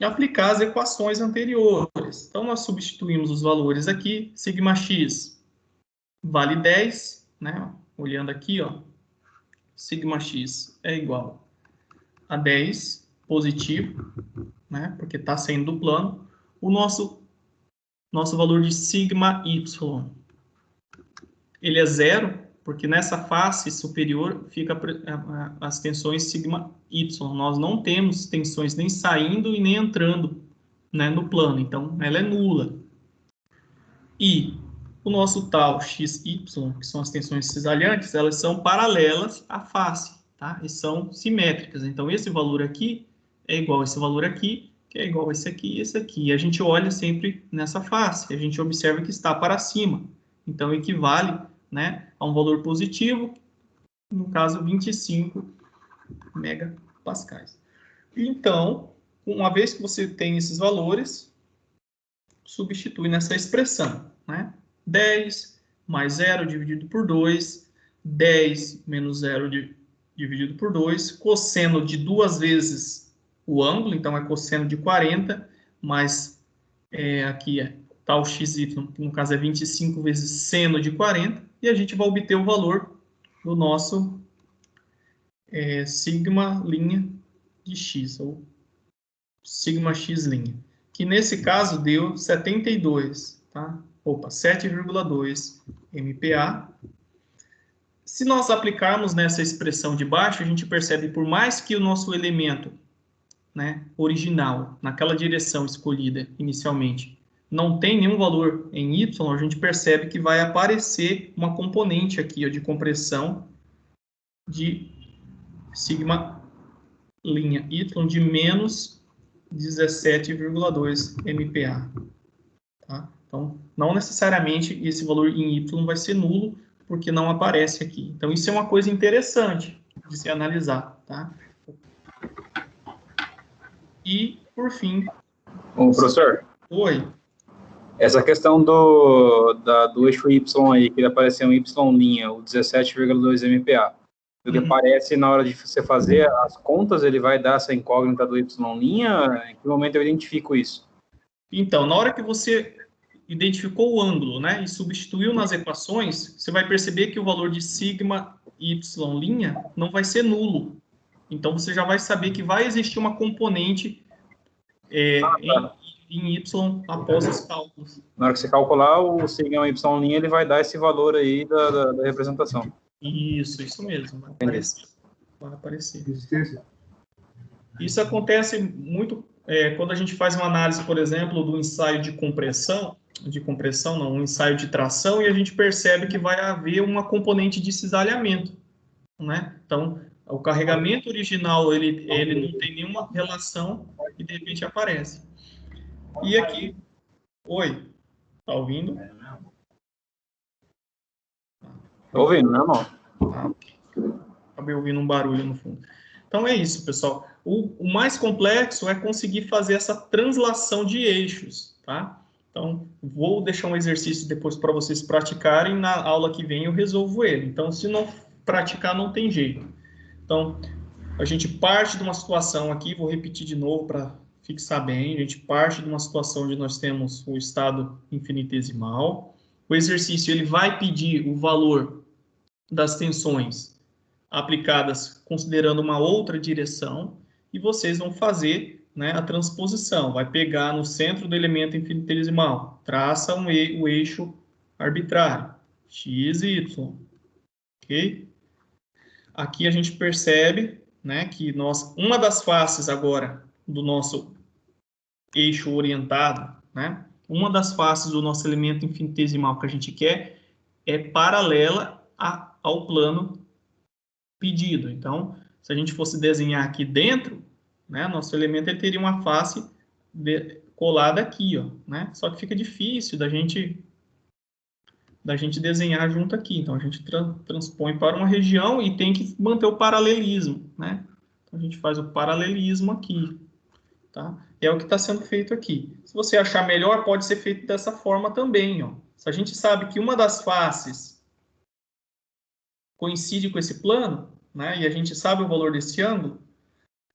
Aplicar as equações anteriores. Então, nós substituímos os valores aqui. Sigma_x vale 10, né? Olhando aqui, ó, sigma_x é igual a 10, positivo, né? Porque está saindo do plano. O nosso valor de sigma_y, ele é zero, porque nessa face superior fica as tensões sigma y. Nós não temos tensões nem saindo e nem entrando, né, no plano, então ela é nula. E o nosso tal xy, que são as tensões cisalhantes, elas são paralelas à face, tá? E são simétricas. Então esse valor aqui é igual a esse valor aqui, que é igual a esse aqui e esse aqui. E a gente olha sempre nessa face, a gente observa que está para cima. Então equivale, né, a um valor positivo, no caso 25 megapascais. Então, uma vez que você tem esses valores, substitui nessa expressão, né? 10 mais 0 dividido por 2, 10 menos 0 dividido por 2, cosseno de 2 vezes o ângulo, então é cosseno de 40, mais aqui é tal xy, que no caso é 25 vezes seno de 40, e a gente vai obter o valor do nosso sigma linha de x, ou sigma x linha, que nesse caso deu 72, tá? Opa, 7,2 MPa. Se nós aplicarmos nessa expressão de baixo, a gente percebe, por mais que o nosso elemento, né, original, naquela direção escolhida inicialmente, não tem nenhum valor em y, a gente percebe que vai aparecer uma componente aqui, ó, de compressão de sigma linha y de menos 17,2 MPa. Tá? Então, não necessariamente esse valor em y vai ser nulo, porque não aparece aqui. Então, isso é uma coisa interessante de se analisar. Tá? E, por fim... Ô, professor. Oi. Essa questão do eixo Y aí, que ele apareceu um Y', o 17,2 MPa. O que aparece na hora de você fazer as contas, ele vai dar essa incógnita do y'? Em que momento eu identifico isso? Então, na hora que você identificou o ângulo, né, e substituiu nas equações, você vai perceber que o valor de sigma y' não vai ser nulo. Então, você já vai saber que vai existir uma componente em y após os cálculos. Na hora que você calcular, o sigma y', ele vai dar esse valor aí da representação. Isso mesmo. Vai aparecer. Isso acontece muito quando a gente faz uma análise, por exemplo, do ensaio de compressão, um ensaio de tração, e a gente percebe que vai haver uma componente de cisalhamento, né? Então, o carregamento original, ele não tem nenhuma relação e, de repente, aparece. E aqui... Oi, tá ouvindo? Tô ouvindo, não, irmão? Acabei ouvindo um barulho no fundo. Então, é isso, pessoal. O mais complexo é conseguir fazer essa translação de eixos, tá? Então, vou deixar um exercício depois para vocês praticarem. Na aula que vem eu resolvo ele. Então, se não praticar, não tem jeito. Então, a gente parte de uma situação aqui, vou repetir de novo para fixar bem. A gente parte de uma situação onde nós temos o estado infinitesimal. O exercício ele vai pedir o valor das tensões aplicadas considerando uma outra direção, e vocês vão fazer, né, a transposição. Vai pegar no centro do elemento infinitesimal, traça o eixo arbitrário, x e y, ok? Aqui a gente percebe, né, que uma das faces agora do nosso eixo orientado, né, uma das faces do nosso elemento infinitesimal que a gente quer é paralela ao plano pedido. Então, se a gente fosse desenhar aqui dentro, né, nosso elemento ele teria uma face colada aqui, ó, né? Só que fica difícil da gente desenhar junto aqui. Então, a gente transpõe para uma região e tem que manter o paralelismo, né? Então, a gente faz o paralelismo aqui, tá? É o que está sendo feito aqui. Se você achar melhor, pode ser feito dessa forma também, ó. Se a gente sabe que uma das faces coincide com esse plano, né, e a gente sabe o valor desse ângulo,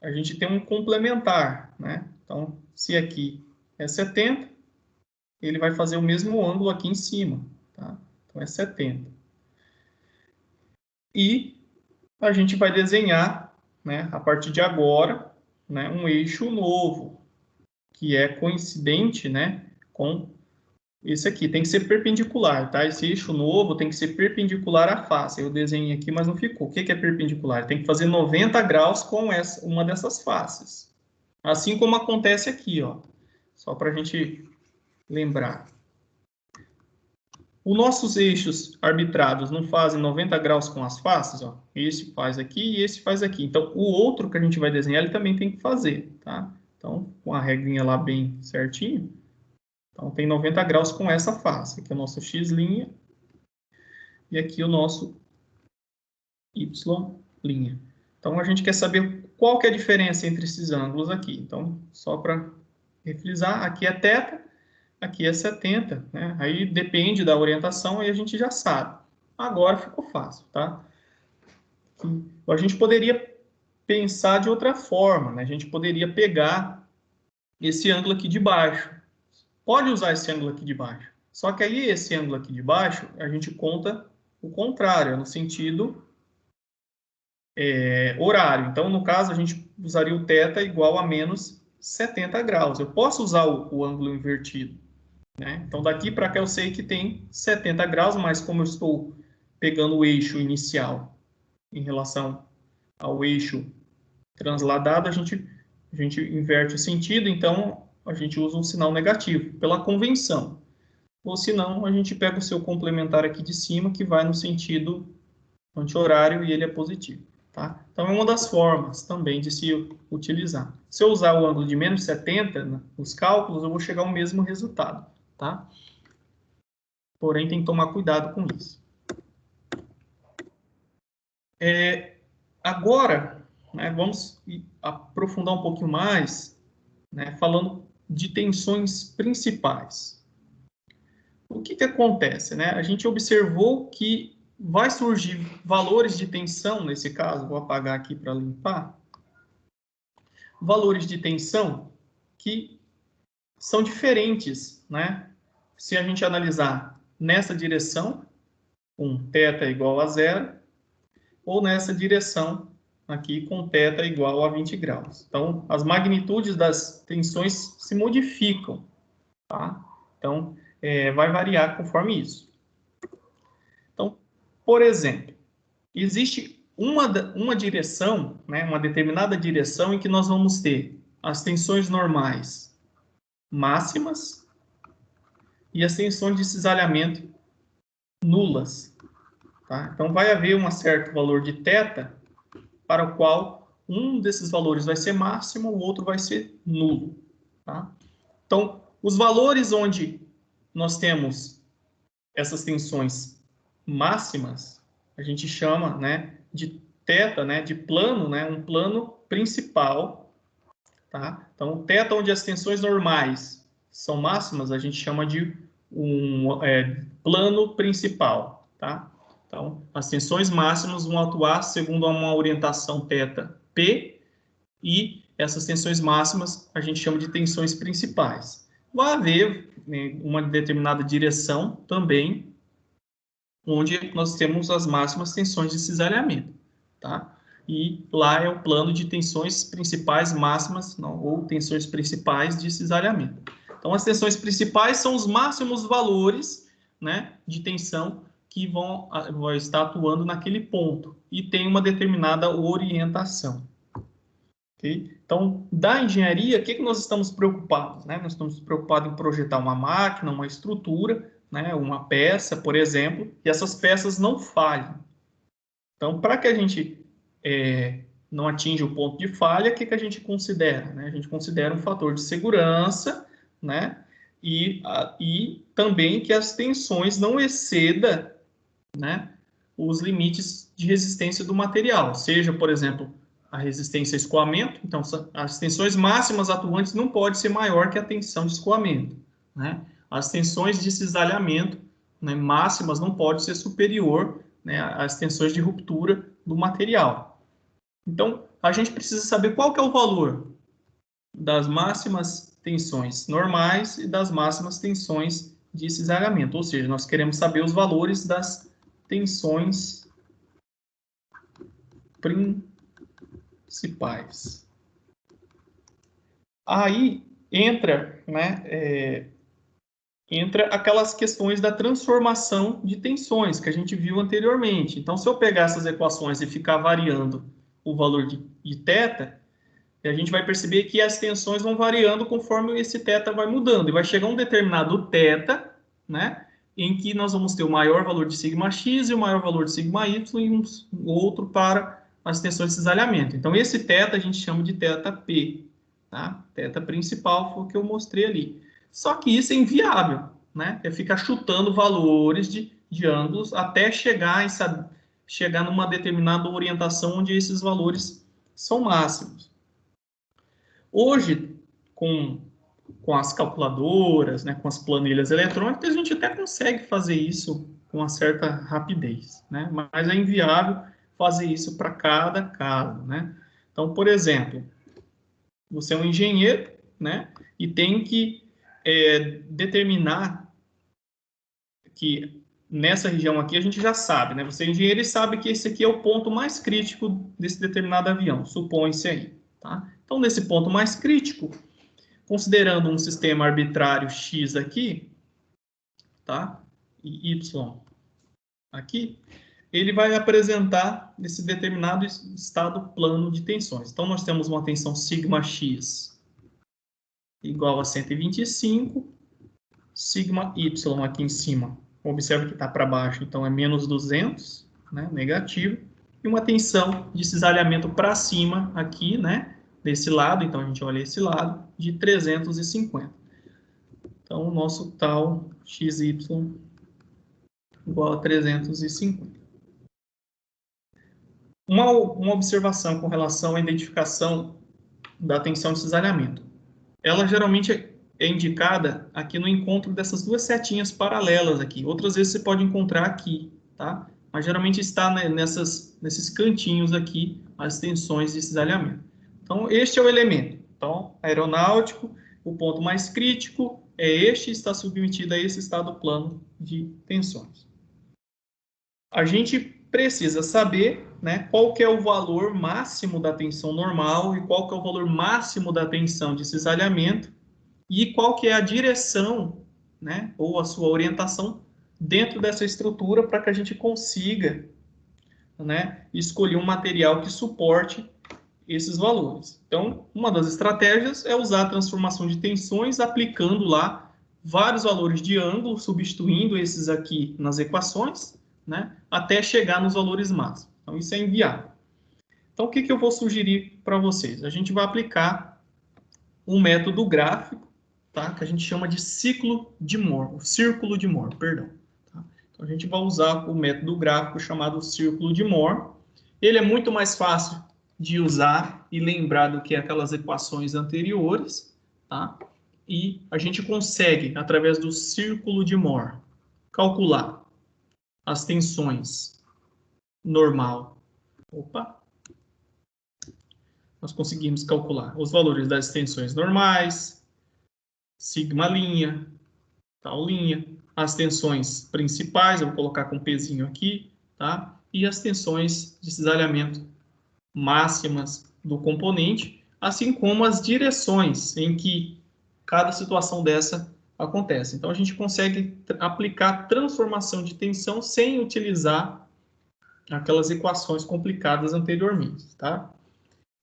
a gente tem um complementar, né? Então, se aqui é 70, ele vai fazer o mesmo ângulo aqui em cima, tá? Então, é 70. E a gente vai desenhar, né, a partir de agora, né, um eixo novo, que é coincidente, né, com esse aqui. Tem que ser perpendicular, tá? Esse eixo novo tem que ser perpendicular à face. Eu desenhei aqui, mas não ficou. O que é perpendicular? Tem que fazer 90 graus com uma dessas faces. Assim como acontece aqui, ó. Só para a gente lembrar. Os nossos eixos arbitrados não fazem 90 graus com as faces, ó. Esse faz aqui e esse faz aqui. Então, o outro que a gente vai desenhar, ele também tem que fazer, tá? Então, com a regrinha lá bem certinho. Então, tem 90 graus com essa face. Aqui é o nosso x'. E aqui o nosso y'. Então, a gente quer saber qual que é a diferença entre esses ângulos aqui. Então, só para refrisar, aqui é θ, aqui é 70. Né? Aí depende da orientação e a gente já sabe. Agora ficou fácil, tá? A gente poderia pensar de outra forma, né? A gente poderia pegar esse ângulo aqui de baixo. Pode usar esse ângulo aqui de baixo. Só que aí esse ângulo aqui de baixo, a gente conta o contrário, no sentido horário. Então, no caso, a gente usaria o θ igual a menos 70 graus. Eu posso usar o ângulo invertido, né? Então, daqui para cá eu sei que tem 70 graus, mas como eu estou pegando o eixo inicial em relação ao eixo transladado, a gente inverte o sentido, então a gente usa um sinal negativo, pela convenção. Ou se não, a gente pega o seu complementar aqui de cima, que vai no sentido anti-horário e ele é positivo. Tá? Então, é uma das formas também de se utilizar. Se eu usar o ângulo de menos 70 nos cálculos, eu vou chegar ao mesmo resultado. Tá? Porém, tem que tomar cuidado com isso. Agora, né, vamos aprofundar um pouquinho mais, né, falando de tensões principais. O que acontece? Né? A gente observou que vai surgir valores de tensão, nesse caso, vou apagar aqui para limpar, valores de tensão que são diferentes, né? Se a gente analisar nessa direção, com θ igual a 0, ou nessa direção aqui com θ igual a 20 graus. Então, as magnitudes das tensões se modificam, tá? Então, vai variar conforme isso. Então, por exemplo, existe uma direção, né, uma determinada direção em que nós vamos ter as tensões normais máximas e as tensões de cisalhamento nulas. Tá? Então, vai haver um certo valor de θ para o qual um desses valores vai ser máximo, o outro vai ser nulo. Tá? Então, os valores onde nós temos essas tensões máximas, a gente chama, né, de θ, né, de plano, né, um plano principal. Tá? Então, o θ onde as tensões normais são máximas, a gente chama de plano principal. Tá? Então, as tensões máximas vão atuar segundo uma orientação θP, e essas tensões máximas a gente chama de tensões principais. Vai haver, né, uma determinada direção também, onde nós temos as máximas tensões de cisalhamento. Tá? E lá é o plano de tensões principais máximas, não, ou tensões principais de cisalhamento. Então, as tensões principais são os máximos valores, né, de tensão que vão estar atuando naquele ponto e tem uma determinada orientação. Okay? Então, da engenharia, o que nós estamos preocupados? Né? Nós estamos preocupados em projetar uma máquina, uma estrutura, né, uma peça, por exemplo, e essas peças não falhem. Então, para que a gente não atinja o ponto de falha, o que a gente considera? Né? A gente considera um fator de segurança, né? E também que as tensões não excedam, né, os limites de resistência do material, seja, por exemplo, a resistência a escoamento. Então, as tensões máximas atuantes não pode ser maior que a tensão de escoamento, né? As tensões de cisalhamento, né, máximas não pode ser superior, né, às tensões de ruptura do material. Então, a gente precisa saber qual que é o valor das máximas tensões normais e das máximas tensões de cisalhamento, ou seja, nós queremos saber os valores das tensões principais. Aí entra, né, entra aquelas questões da transformação de tensões que a gente viu anteriormente. Então, se eu pegar essas equações e ficar variando o valor de θ, a gente vai perceber que as tensões vão variando conforme esse θ vai mudando. E vai chegar um determinado θ, né, em que nós vamos ter o maior valor de σx e o maior valor de σy e um outro para as tensões de cisalhamento. Então, esse θ a gente chama de θP. Tá? θ principal foi o que eu mostrei ali. Só que isso é inviável, né? É ficar chutando valores de ângulos até chegar numa determinada orientação onde esses valores são máximos. Hoje, com as calculadoras, né, com as planilhas eletrônicas, a gente até consegue fazer isso com uma certa rapidez, né? Mas é inviável fazer isso para cada caso, né? Então, por exemplo, você é um engenheiro, né, e tem que determinar que nessa região aqui a gente já sabe, né? Você é engenheiro e sabe que esse aqui é o ponto mais crítico desse determinado avião, supõe-se aí, tá? Então, nesse ponto mais crítico, considerando um sistema arbitrário X aqui, tá? E Y aqui, ele vai apresentar esse determinado estado plano de tensões. Então, nós temos uma tensão σx igual a 125, σy aqui em cima, observe que está para baixo, então é menos 200, né, negativo, e uma tensão de cisalhamento para cima aqui, né, desse lado, então a gente olha esse lado, de 350. Então, o nosso tal xy igual a 350. Uma observação com relação à identificação da tensão de cisalhamento. Ela geralmente é indicada aqui no encontro dessas duas setinhas paralelas aqui. Outras vezes você pode encontrar aqui, tá? mas geralmente está, né, nesses cantinhos aqui, as tensões de cisalhamento. Então, este é o elemento. Então, aeronáutico, o ponto mais crítico é este, está submetido a esse estado plano de tensões. A gente precisa saber, né, qual que é o valor máximo da tensão normal e qual que é o valor máximo da tensão de cisalhamento e qual que é a direção, né, ou a sua orientação dentro dessa estrutura para que a gente consiga, né, escolher um material que suporte esses valores. Então, uma das estratégias é usar a transformação de tensões aplicando lá vários valores de ângulo, substituindo esses aqui nas equações, né, até chegar nos valores máximos. Então, isso é inviável. Então, o que eu vou sugerir para vocês? A gente vai aplicar um método gráfico, tá, que a gente chama de círculo de Moore, perdão. Tá? Então, a gente vai usar o método gráfico chamado círculo de Moore. Ele é muito mais fácil de usar e lembrar do que aquelas equações anteriores, tá? E a gente consegue, através do círculo de Moore, calcular as tensões normal. Nós conseguimos calcular os valores das tensões normais, sigma linha, tal linha, as tensões principais, eu vou colocar com pezinho aqui, tá? E as tensões de cisalhamento máximas do componente, assim como as direções em que cada situação dessa acontece. Então, a gente consegue aplicar transformação de tensão sem utilizar aquelas equações complicadas anteriormente, tá?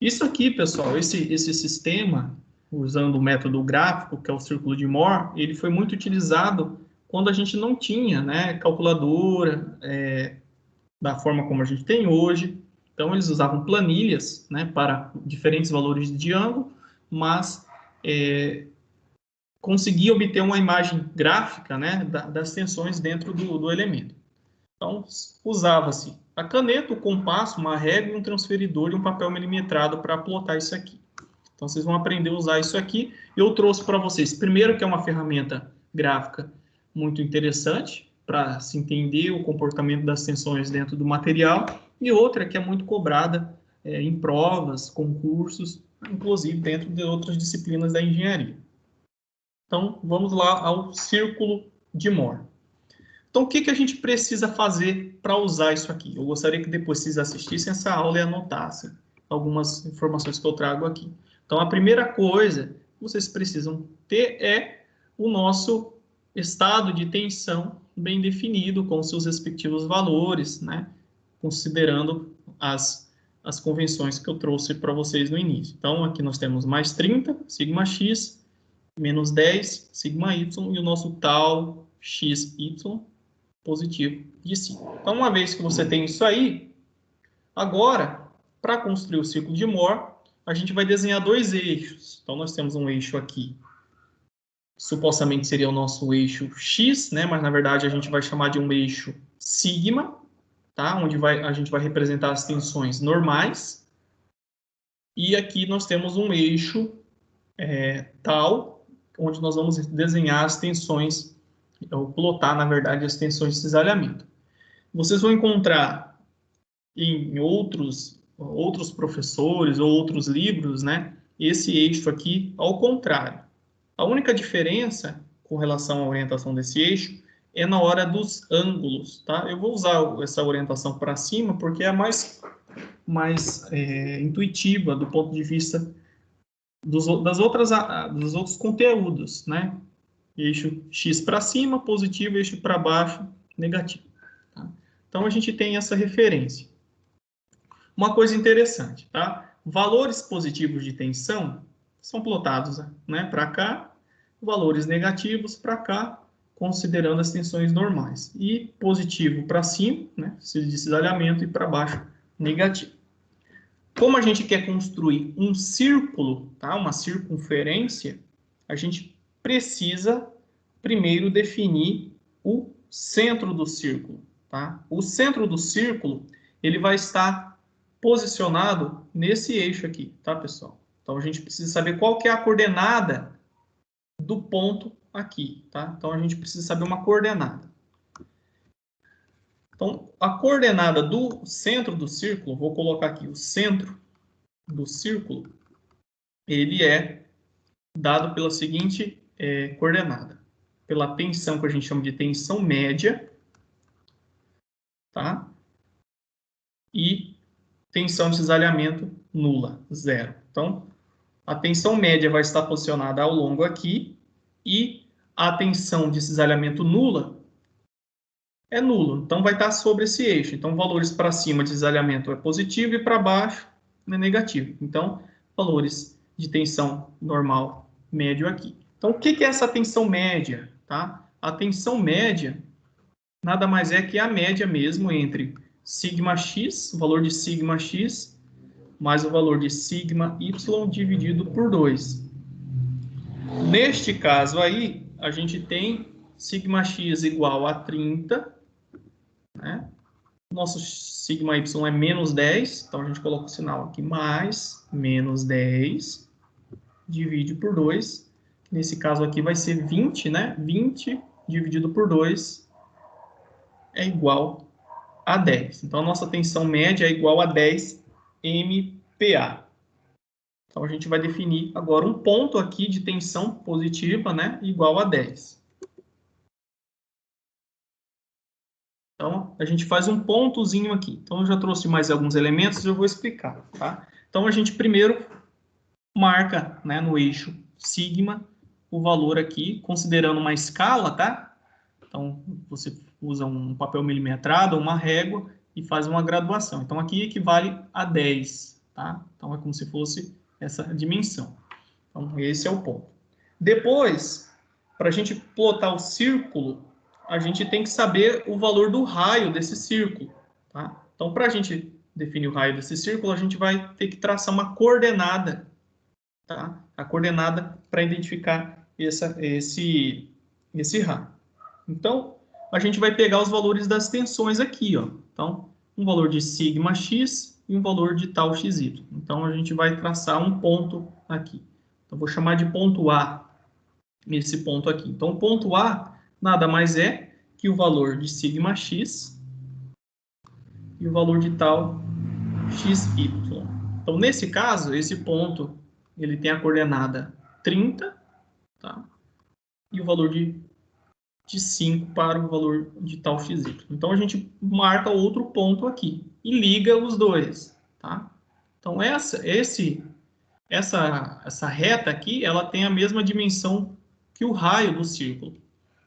Isso aqui, pessoal, esse sistema, usando o método gráfico, que é o círculo de Moore, ele foi muito utilizado quando a gente não tinha, né, calculadora, da forma como a gente tem hoje. Então, eles usavam planilhas, né, para diferentes valores de ângulo, mas conseguia obter uma imagem gráfica, né, das tensões dentro do elemento. Então, usava-se a caneta, o compasso, uma régua, um transferidor e um papel milimetrado para plotar isso aqui. Então, vocês vão aprender a usar isso aqui. Eu trouxe para vocês, primeiro, que é uma ferramenta gráfica muito interessante para se entender o comportamento das tensões dentro do material, e outra que é muito cobrada em provas, concursos, inclusive dentro de outras disciplinas da engenharia. Então, vamos lá ao círculo de Moore. Então, o que a gente precisa fazer para usar isso aqui? Eu gostaria que depois vocês assistissem essa aula e anotassem algumas informações que eu trago aqui. Então, a primeira coisa que vocês precisam ter é o nosso estado de tensão bem definido, com seus respectivos valores, né? Considerando as convenções que eu trouxe para vocês no início. Então, aqui nós temos mais 30, sigma x, menos 10, sigma y, e o nosso tal xy positivo de 5. Então, uma vez que você tem isso aí, agora, para construir o círculo de Moore, a gente vai desenhar dois eixos. Então, nós temos um eixo aqui, supostamente seria o nosso eixo X, né? Mas, na verdade, a gente vai chamar de um eixo sigma, tá? Onde a gente vai representar as tensões normais. E aqui nós temos um eixo tal, onde nós vamos desenhar as tensões, ou plotar, na verdade, as tensões de cisalhamento. Vocês vão encontrar em outros professores ou outros livros, né, esse eixo aqui ao contrário. A única diferença com relação à orientação desse eixo é na hora dos ângulos, tá? Eu vou usar essa orientação para cima porque é a mais intuitiva do ponto de vista dos outros conteúdos, né? Eixo X para cima, positivo, eixo para baixo, negativo. Tá? Então, a gente tem essa referência. Uma coisa interessante, tá? Valores positivos de tensão são plotados, né, para cá, valores negativos para cá, considerando as tensões normais. E positivo para cima, né, de cisalhamento, e para baixo, negativo. Como a gente quer construir um círculo, tá, uma circunferência, a gente precisa primeiro definir o centro do círculo, tá? O centro do círculo, ele vai estar posicionado nesse eixo aqui, tá, pessoal? Então, a gente precisa saber qual que é a coordenada do ponto aqui, tá? Então, a gente precisa saber uma coordenada. Então, a coordenada do centro do círculo, vou colocar aqui o centro do círculo, ele é dado pela seguinte coordenada. Pela tensão que a gente chama de tensão média, tá? E tensão de cisalhamento nula, 0. Então, a tensão média vai estar posicionada ao longo aqui e a tensão de cisalhamento nula é nulo. Então, vai estar sobre esse eixo. Então, valores para cima de cisalhamento é positivo e para baixo é negativo. Então, valores de tensão normal médio aqui. Então, o que é essa tensão média? Tá? A tensão média nada mais é que a média mesmo entre σx, o valor de σx, mais o valor de σy dividido por 2. Neste caso aí, a gente tem σx igual a 30, né? Nosso σy é menos 10, então a gente coloca o sinal aqui, mais, menos 10, divide por 2. Nesse caso aqui vai ser 20, né? 20 dividido por 2 é igual a 10. Então, a nossa tensão média é igual a 10 MPa. Então, a gente vai definir agora um ponto aqui de tensão positiva, né? Igual a 10. Então, a gente faz um pontozinho aqui. Então, eu já trouxe mais alguns elementos, eu vou explicar, tá? Então, a gente primeiro marca, né, no eixo sigma o valor aqui, considerando uma escala, tá? Então, você usa um papel milimetrado, uma régua e faz uma graduação. Então, aqui equivale a 10, tá? Então, é como se fosse essa dimensão. Então, esse é o ponto. Depois, para a gente plotar o círculo, a gente tem que saber o valor do raio desse círculo, tá? Então, para a gente definir o raio desse círculo, a gente vai ter que traçar uma coordenada, tá? A coordenada para identificar esse raio. Então, a gente vai pegar os valores das tensões aqui, ó. Então, um valor de σx e um valor de tal xy. Então, a gente vai traçar um ponto aqui. Então, vou chamar de ponto A, esse ponto aqui. Então, o ponto A nada mais é que o valor de σx e o valor de tal xy. Então, nesse caso, esse ponto, ele tem a coordenada 30, tá? E o valor de 5 para o valor de tal xy. Então, a gente marca outro ponto aqui e liga os dois, tá? Então, essa reta aqui, ela tem a mesma dimensão que o raio do círculo.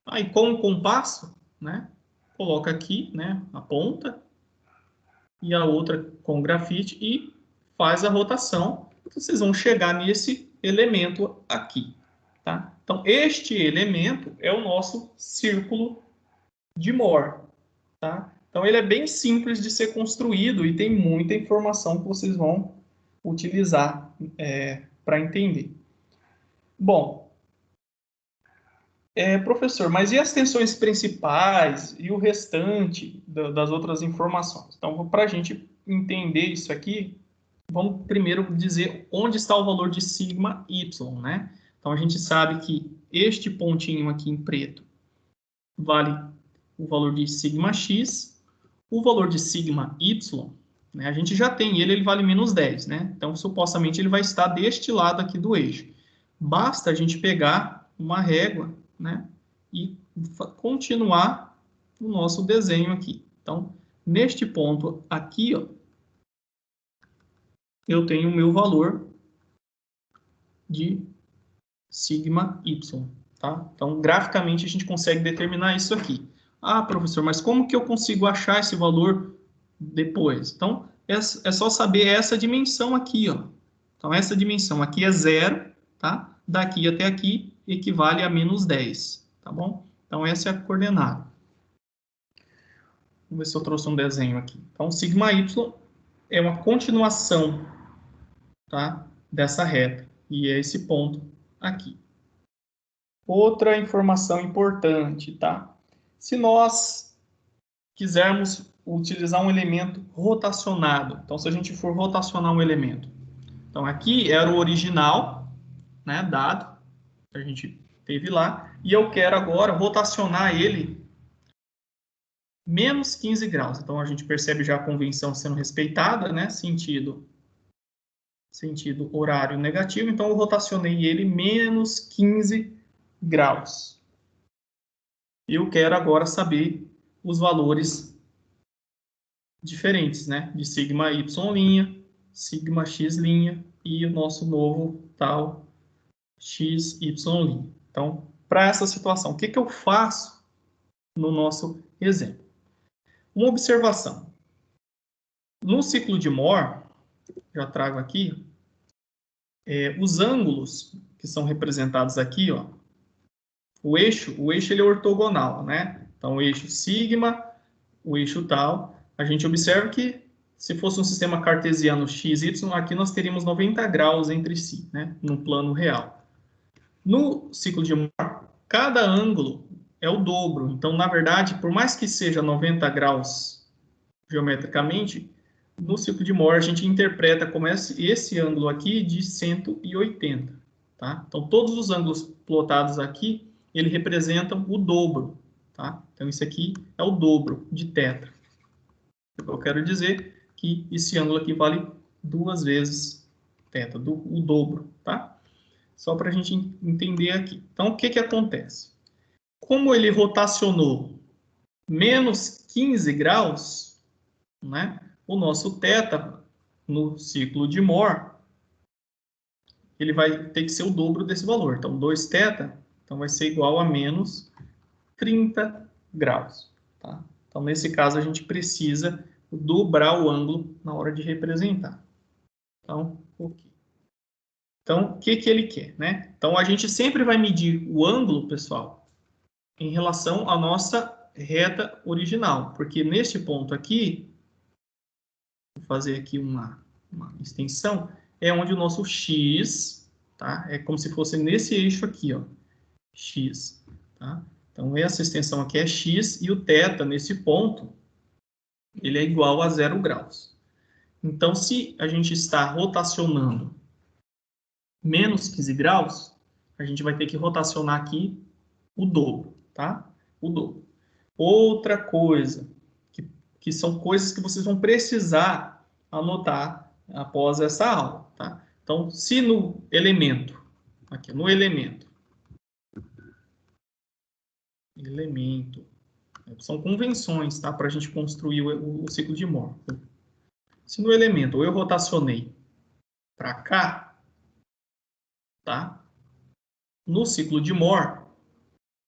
Aí, com o compasso, né, coloca aqui, né, a ponta e a outra com grafite e faz a rotação. Então, vocês vão chegar nesse elemento aqui, tá? Então, este elemento é o nosso círculo de Mohr, tá? Então, ele é bem simples de ser construído e tem muita informação que vocês vão utilizar para entender. Bom, professor, mas e as tensões principais e o restante das outras informações? Então, para a gente entender isso aqui, vamos primeiro dizer onde está o valor de σy, né? Então, a gente sabe que este pontinho aqui em preto vale o valor de σx, o valor de σy, né, a gente já tem ele vale menos 10, né? Então, supostamente, ele vai estar deste lado aqui do eixo. Basta a gente pegar uma régua, né, e continuar o nosso desenho aqui. Então, neste ponto aqui, ó, eu tenho o meu valor de σy, tá? Então, graficamente, a gente consegue determinar isso aqui. Ah, professor, mas como que eu consigo achar esse valor depois? Então, é só saber essa dimensão aqui, ó. Então, essa dimensão aqui é 0, tá? Daqui até aqui equivale a menos 10, tá bom? Então, essa é a coordenada. Vamos ver se eu trouxe um desenho aqui. Então, σy é uma continuação, tá, dessa reta. E é esse ponto aqui. Outra informação importante, tá? Se nós quisermos utilizar um elemento rotacionado, então se a gente for rotacionar um elemento, então aqui era o original, né, dado, que a gente teve lá, e eu quero agora rotacionar ele menos 15 graus. Então, a gente percebe já a convenção sendo respeitada, né? Sentido horário negativo. Então, eu rotacionei ele menos 15 graus. Eu quero agora saber os valores diferentes, né? De sigma y', sigma x' e o nosso novo tal xy'. Então, para essa situação, o que eu faço no nosso exemplo? Uma observação. No ciclo de Moore, já trago aqui, os ângulos que são representados aqui, ó, o eixo ele é ortogonal, né? Então, o eixo sigma, o eixo tal, a gente observa que se fosse um sistema cartesiano x, y, aqui nós teríamos 90 graus entre si, né? No plano real. No ciclo de Moore, cada ângulo é o dobro. Então, na verdade, por mais que seja 90 graus geometricamente, no ciclo de Moore a gente interpreta como esse ângulo aqui de 180. Tá? Então, todos os ângulos plotados aqui, eles representam o dobro. Tá? Então, isso aqui é o dobro de θ. Eu quero dizer que esse ângulo aqui vale 2 vezes θ, o dobro. Tá? Só para a gente entender aqui. Então, o que acontece? Como ele rotacionou menos 15 graus, né, o nosso θ no ciclo de Moore, ele vai ter que ser o dobro desse valor. Então, 2θ então, vai ser igual a menos 30 graus. Tá? Então, nesse caso, a gente precisa dobrar o ângulo na hora de representar. Então, ok. Então, o que ele quer, né? Então, a gente sempre vai medir o ângulo, pessoal, em relação à nossa reta original. Porque neste ponto aqui, vou fazer aqui uma extensão, é onde o nosso x, tá? É como se fosse nesse eixo aqui, ó, x, tá? Então, essa extensão aqui é x e o θ nesse ponto, ele é igual a 0 graus. Então, se a gente está rotacionando menos 15 graus, a gente vai ter que rotacionar aqui o dobro, tá? O dobro. Outra coisa, que são coisas que vocês vão precisar anotar após essa aula, tá? Então, se no elemento, aqui no elemento, são convenções, tá? Para a gente construir o ciclo de Moore. Se no elemento eu rotacionei para cá, tá? No ciclo de Moore,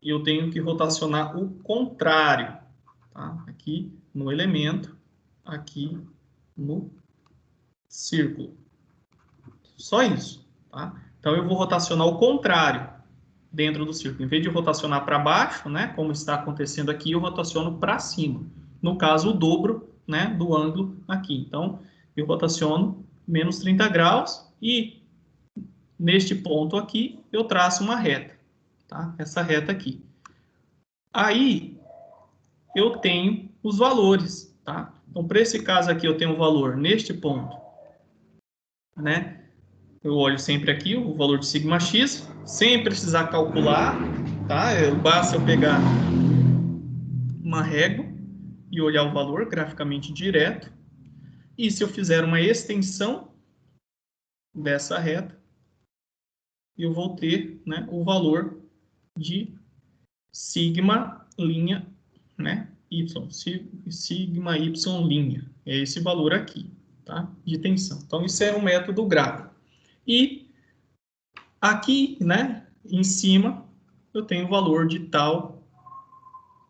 eu tenho que rotacionar o contrário, tá? Aqui no elemento, aqui no círculo. Só isso, tá? Então, eu vou rotacionar o contrário dentro do círculo. Em vez de rotacionar para baixo, né, como está acontecendo aqui, eu rotaciono para cima. No caso, o dobro, né, do ângulo aqui. Então, eu rotaciono menos 30 graus e neste ponto aqui, eu traço uma reta, tá? Essa reta aqui. Aí, eu tenho os valores, tá? Então, para esse caso aqui, eu tenho o valor neste ponto, né? Eu olho sempre aqui o valor de sigma x, sem precisar calcular, tá? Basta eu pegar uma régua e olhar o valor graficamente direto. E se eu fizer uma extensão dessa reta, eu vou ter, né, o valor de sigma linha, né, y, sigma y linha. É esse valor aqui, tá? De tensão. Então, isso é um método gráfico. E aqui, né, em cima, eu tenho o valor de tal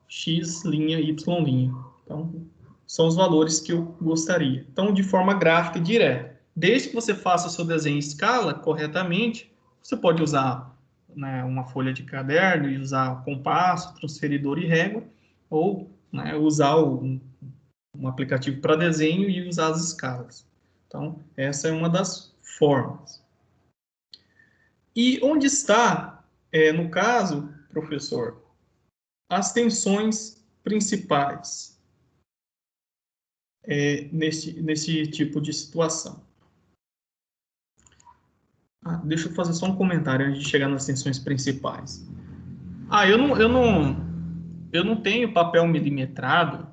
x', y'. Então, são os valores que eu gostaria. Então, de forma gráfica direta. Desde que você faça o seu desenho em escala corretamente, você pode usar, né, uma folha de caderno e usar compasso, transferidor e régua, ou, né, usar um aplicativo para desenho e usar as escalas. Então, essa é uma das formas. E onde está, no caso, professor, as tensões principais nesse tipo de situação? Deixa eu fazer só um comentário antes de chegar nas tensões principais. Eu não tenho papel milimetrado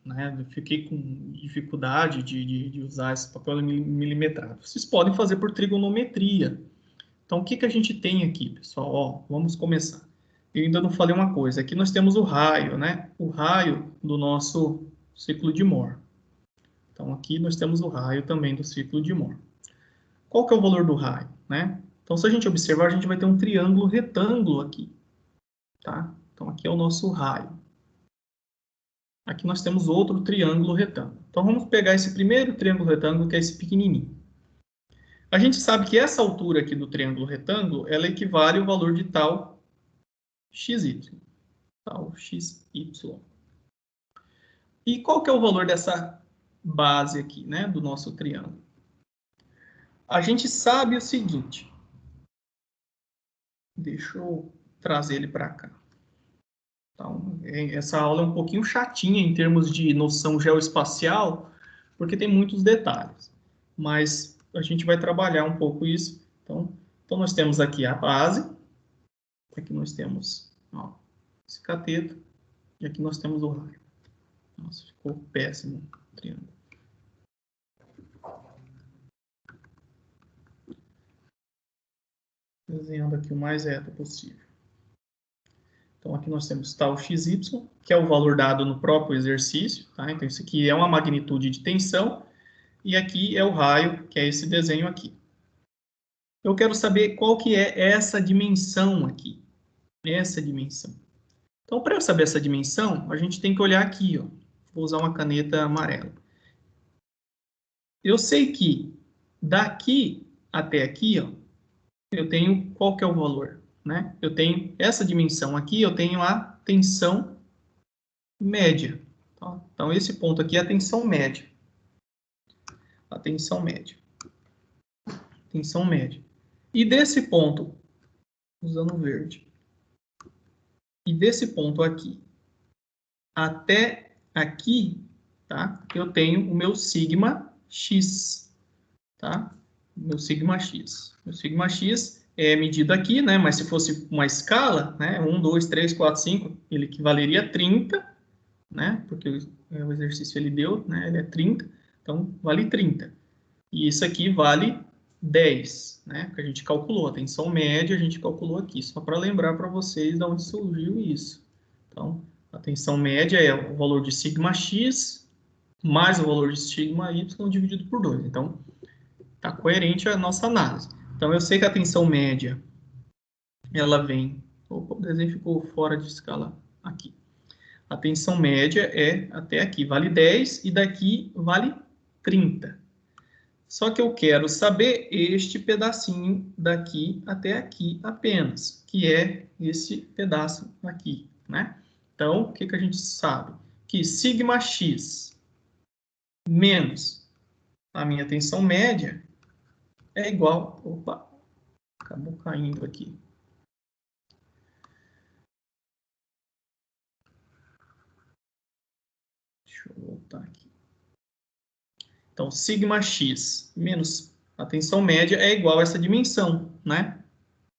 né? Eu fiquei com dificuldade de usar esse papel milimetrado. Vocês podem fazer por trigonometria. Então, o que a gente tem aqui, pessoal? Ó, vamos começar. Eu ainda não falei uma coisa. Aqui nós temos o raio, né? O raio do nosso ciclo de Mohr. Então, aqui nós temos o raio também do ciclo de Mohr. Qual que é o valor do raio, né? Então, se a gente observar, a gente vai ter um triângulo retângulo aqui, tá? Então, aqui é o nosso raio. Aqui nós temos outro triângulo retângulo. Então, vamos pegar esse primeiro triângulo retângulo, que é esse pequenininho. A gente sabe que essa altura aqui do triângulo retângulo, ela equivale ao valor de tal xy. Tal xy. E qual que é o valor dessa base aqui, né, do nosso triângulo? A gente sabe o seguinte. Deixa eu trazer ele para cá. Então, essa aula é um pouquinho chatinha em termos de noção geoespacial, porque tem muitos detalhes. Mas a gente vai trabalhar um pouco isso. Então nós temos aqui a base. Aqui nós temos, ó, esse cateto. E aqui nós temos o raio. Nossa, ficou péssimo o triângulo. Desenhando aqui o mais reto possível. Então, aqui nós temos tal xy, que é o valor dado no próprio exercício. Tá? Então, isso aqui é uma magnitude de tensão. E aqui é o raio, que é esse desenho aqui. Eu quero saber qual que é essa dimensão aqui. Essa dimensão. Então, para eu saber essa dimensão, a gente tem que olhar aqui, ó. Vou usar uma caneta amarela. Eu sei que daqui até aqui, ó, eu tenho qual que é o valor, né? Eu tenho essa dimensão aqui, eu tenho a tensão média. Tá? Então, esse ponto aqui é a tensão média. A tensão média. Tensão média. E desse ponto, usando o verde, e desse ponto aqui até aqui, tá? Eu tenho o meu sigma x, tá? Meu sigma x. Meu sigma x é medido aqui, né? Mas se fosse uma escala, né? 1, 2, 3, 4, 5, ele equivaleria a 30, né? Porque o exercício ele deu, né? Ele é 30, então vale 30. E isso aqui vale 10, né? Porque a gente calculou a tensão média, a gente calculou aqui, só para lembrar para vocês de onde surgiu isso. Então, a tensão média é o valor de sigma x mais o valor de sigma y dividido por 2. Então, está coerente a nossa análise. Então, eu sei que a tensão média, ela vem... Opa, o desenho ficou fora de escala aqui. A tensão média é até aqui, vale 10, e daqui vale 30. Só que eu quero saber este pedacinho daqui até aqui apenas, que é esse pedaço aqui, né? Então, o que a gente sabe? Que sigma x menos a minha tensão média é igual... Opa, acabou caindo aqui. Deixa eu voltar aqui. Então, sigma x menos a tensão média é igual a essa dimensão, né?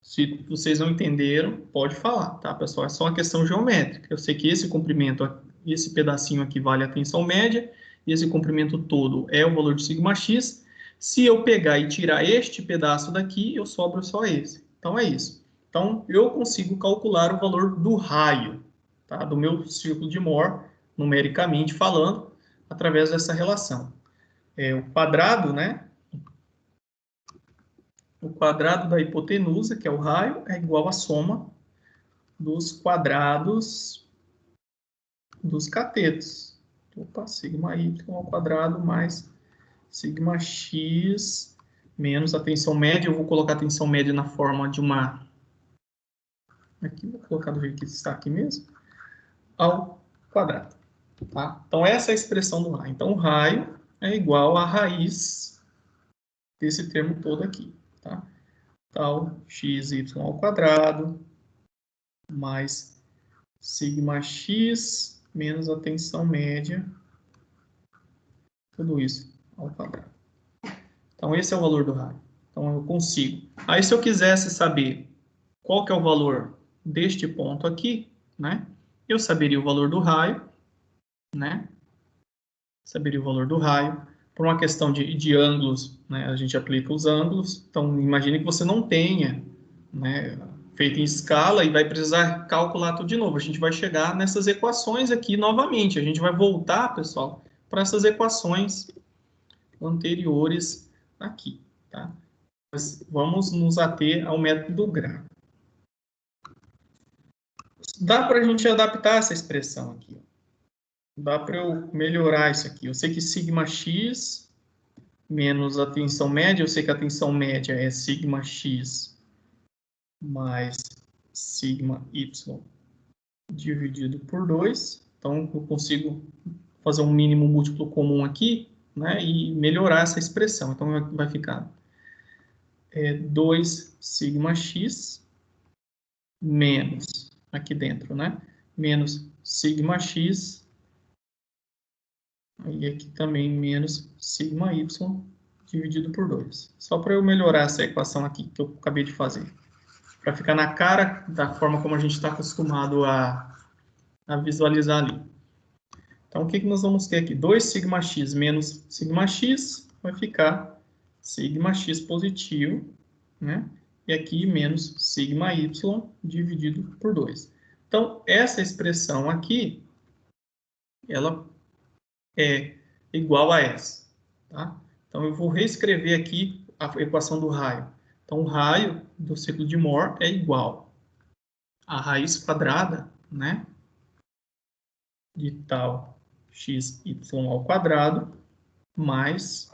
Se vocês não entenderam, pode falar, tá, pessoal? É só uma questão geométrica. Eu sei que esse comprimento, esse pedacinho aqui vale a tensão média, e esse comprimento todo é o valor de sigma x. Se eu pegar e tirar este pedaço daqui, eu sobro só esse. Então, é isso. Então, eu consigo calcular o valor do raio, tá? Do meu círculo de Mohr, numericamente falando, através dessa relação. O quadrado, né? O quadrado da hipotenusa, que é o raio, é igual à soma dos quadrados dos catetos. Opa, sigma y ao quadrado mais sigma x menos a tensão média. Eu vou colocar a tensão média na forma de uma... Aqui, vou colocar do jeito que está aqui mesmo. Ao quadrado. Tá? Então, essa é a expressão do raio. Então, o raio é igual à raiz desse termo todo aqui. Tá? Tal xy ao quadrado mais sigma x menos a tensão média, tudo isso ao quadrado. Então, esse é o valor do raio. Então, eu consigo. Aí, se eu quisesse saber qual que é o valor deste ponto aqui, né? Eu saberia o valor do raio, né? saberia o valor do raio. Por uma questão de ângulos, né, a gente aplica os ângulos. Então, imagine que você não tenha, né, feito em escala e vai precisar calcular tudo de novo. A gente vai chegar nessas equações aqui novamente. A gente vai voltar, pessoal, para essas equações anteriores aqui, tá? Mas vamos nos ater ao método gráfico. Dá para a gente adaptar essa expressão aqui. Dá para eu melhorar isso aqui. Eu sei que sigma x menos a tensão média, eu sei que a tensão média é sigma x mais sigma y dividido por 2. Então, eu consigo fazer um mínimo múltiplo comum aqui, né, e melhorar essa expressão. Então, vai ficar 2 sigma x menos, aqui dentro, né, menos sigma x, e aqui também menos sigma y dividido por 2. Só para eu melhorar essa equação aqui que eu acabei de fazer. Para ficar na cara da forma como a gente está acostumado a visualizar ali. Então, o que nós vamos ter aqui? 2 sigma x menos sigma x vai ficar sigma x positivo, né? E aqui menos sigma y dividido por 2. Então, essa expressão aqui, ela é igual a essa, tá? Então, eu vou reescrever aqui a equação do raio. Então, o raio do ciclo de Mohr é igual a raiz quadrada, né, de tal xy ao quadrado, mais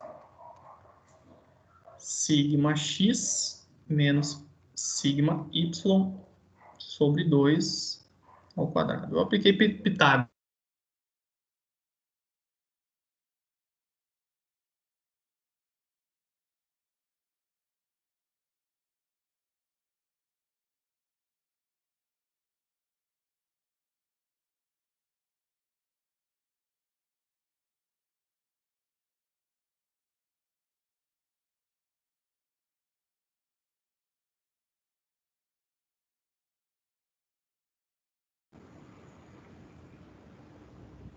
sigma x menos sigma y sobre 2 ao quadrado. Eu apliquei Pitágoras.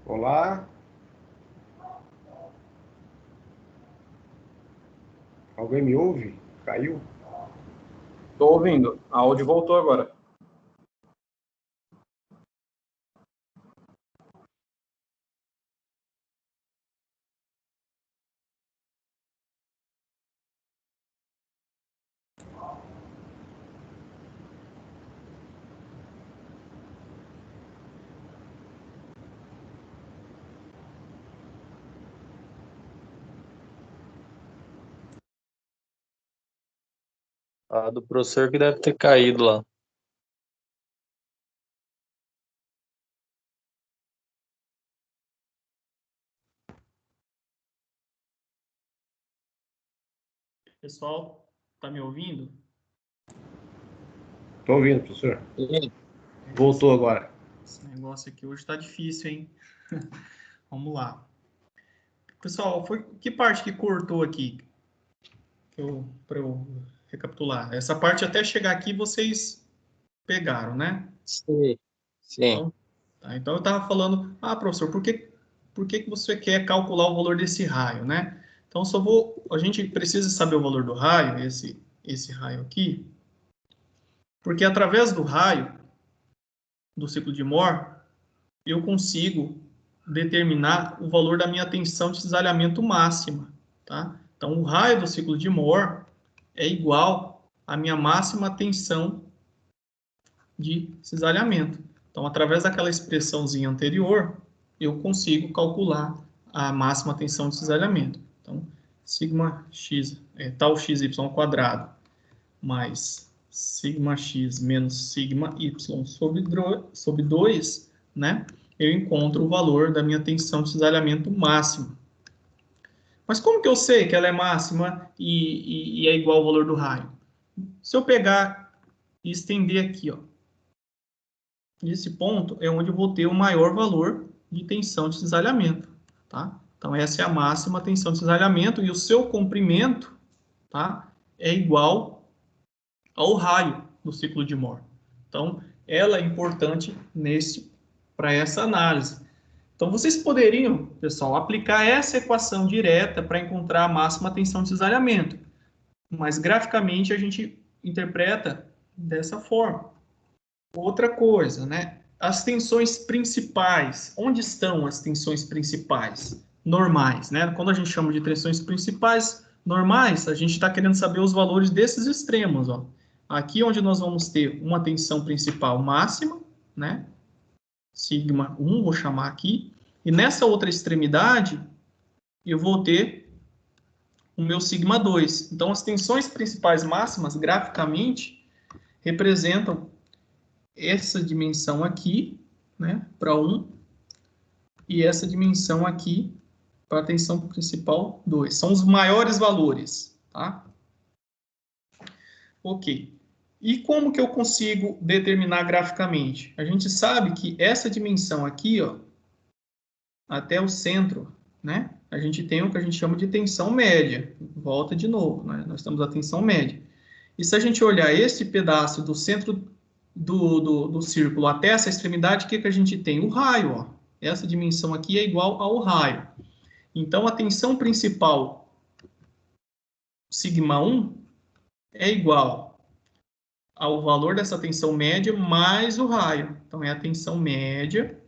Olá. Alguém me ouve? Caiu? Estou ouvindo. A áudio voltou agora. A do professor que deve ter caído lá. Pessoal, tá me ouvindo? Estou ouvindo, professor. Sim. Voltou agora. Esse negócio aqui hoje está difícil, hein? Vamos lá. Pessoal, que parte que cortou aqui? Para eu recapitular. Essa parte até chegar aqui vocês pegaram, né? Sim. Então, então eu estava falando, professor, por que você quer calcular o valor desse raio, né? Então, a gente precisa saber o valor do raio, esse raio aqui, porque através do raio, do ciclo de Mohr, eu consigo determinar o valor da minha tensão de cisalhamento máxima, tá? Então, o raio do ciclo de Mohr é igual à minha máxima tensão de cisalhamento. Então, através daquela expressãozinha anterior, eu consigo calcular a máxima tensão de cisalhamento. Então, sigma x é tal xy ao quadrado mais sigma x menos sigma y sobre 2, né? Eu encontro o valor da minha tensão de cisalhamento máxima. Mas como que eu sei que ela é máxima e é igual ao valor do raio? Se eu pegar e estender aqui, ó, esse ponto é onde eu vou ter o maior valor de tensão de cisalhamento, tá? Então, essa é a máxima tensão de cisalhamento e o seu comprimento, tá, é igual ao raio do ciclo de Mohr. Então, ela é importante para essa análise. Então, vocês poderiam, pessoal, aplicar essa equação direta para encontrar a máxima tensão de cisalhamento. Mas, graficamente, a gente interpreta dessa forma. Outra coisa, né? As tensões principais. Onde estão as tensões principais? Normais, né? Quando a gente chama de tensões principais normais, a gente está querendo saber os valores desses extremos, ó. Aqui onde nós vamos ter uma tensão principal máxima, né? Sigma 1, vou chamar aqui. E nessa outra extremidade, eu vou ter o meu sigma 2. Então, as tensões principais máximas, graficamente, representam essa dimensão aqui, né, para 1, e essa dimensão aqui para a tensão principal 2. São os maiores valores, tá? Ok. E como que eu consigo determinar graficamente? A gente sabe que essa dimensão aqui, ó, até o centro, né, a gente tem o que a gente chama de tensão média. Volta de novo, né? Nós temos a tensão média. E se a gente olhar este pedaço do centro do círculo até essa extremidade, o que que a gente tem? O raio, ó. Essa dimensão aqui é igual ao raio. Então, a tensão principal, sigma 1, é igual ao valor dessa tensão média mais o raio. Então, é a tensão média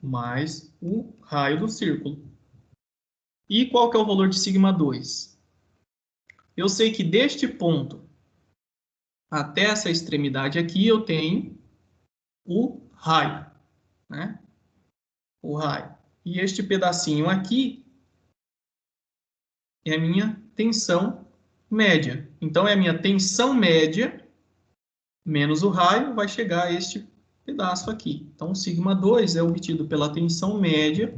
mais o raio do círculo. E qual que é o valor de sigma 2? Eu sei que deste ponto até essa extremidade aqui eu tenho o raio, né? O raio. E este pedacinho aqui é a minha tensão média. Então, é a minha tensão média menos o raio vai chegar a este pedaço aqui. Então, sigma 2 é obtido pela tensão média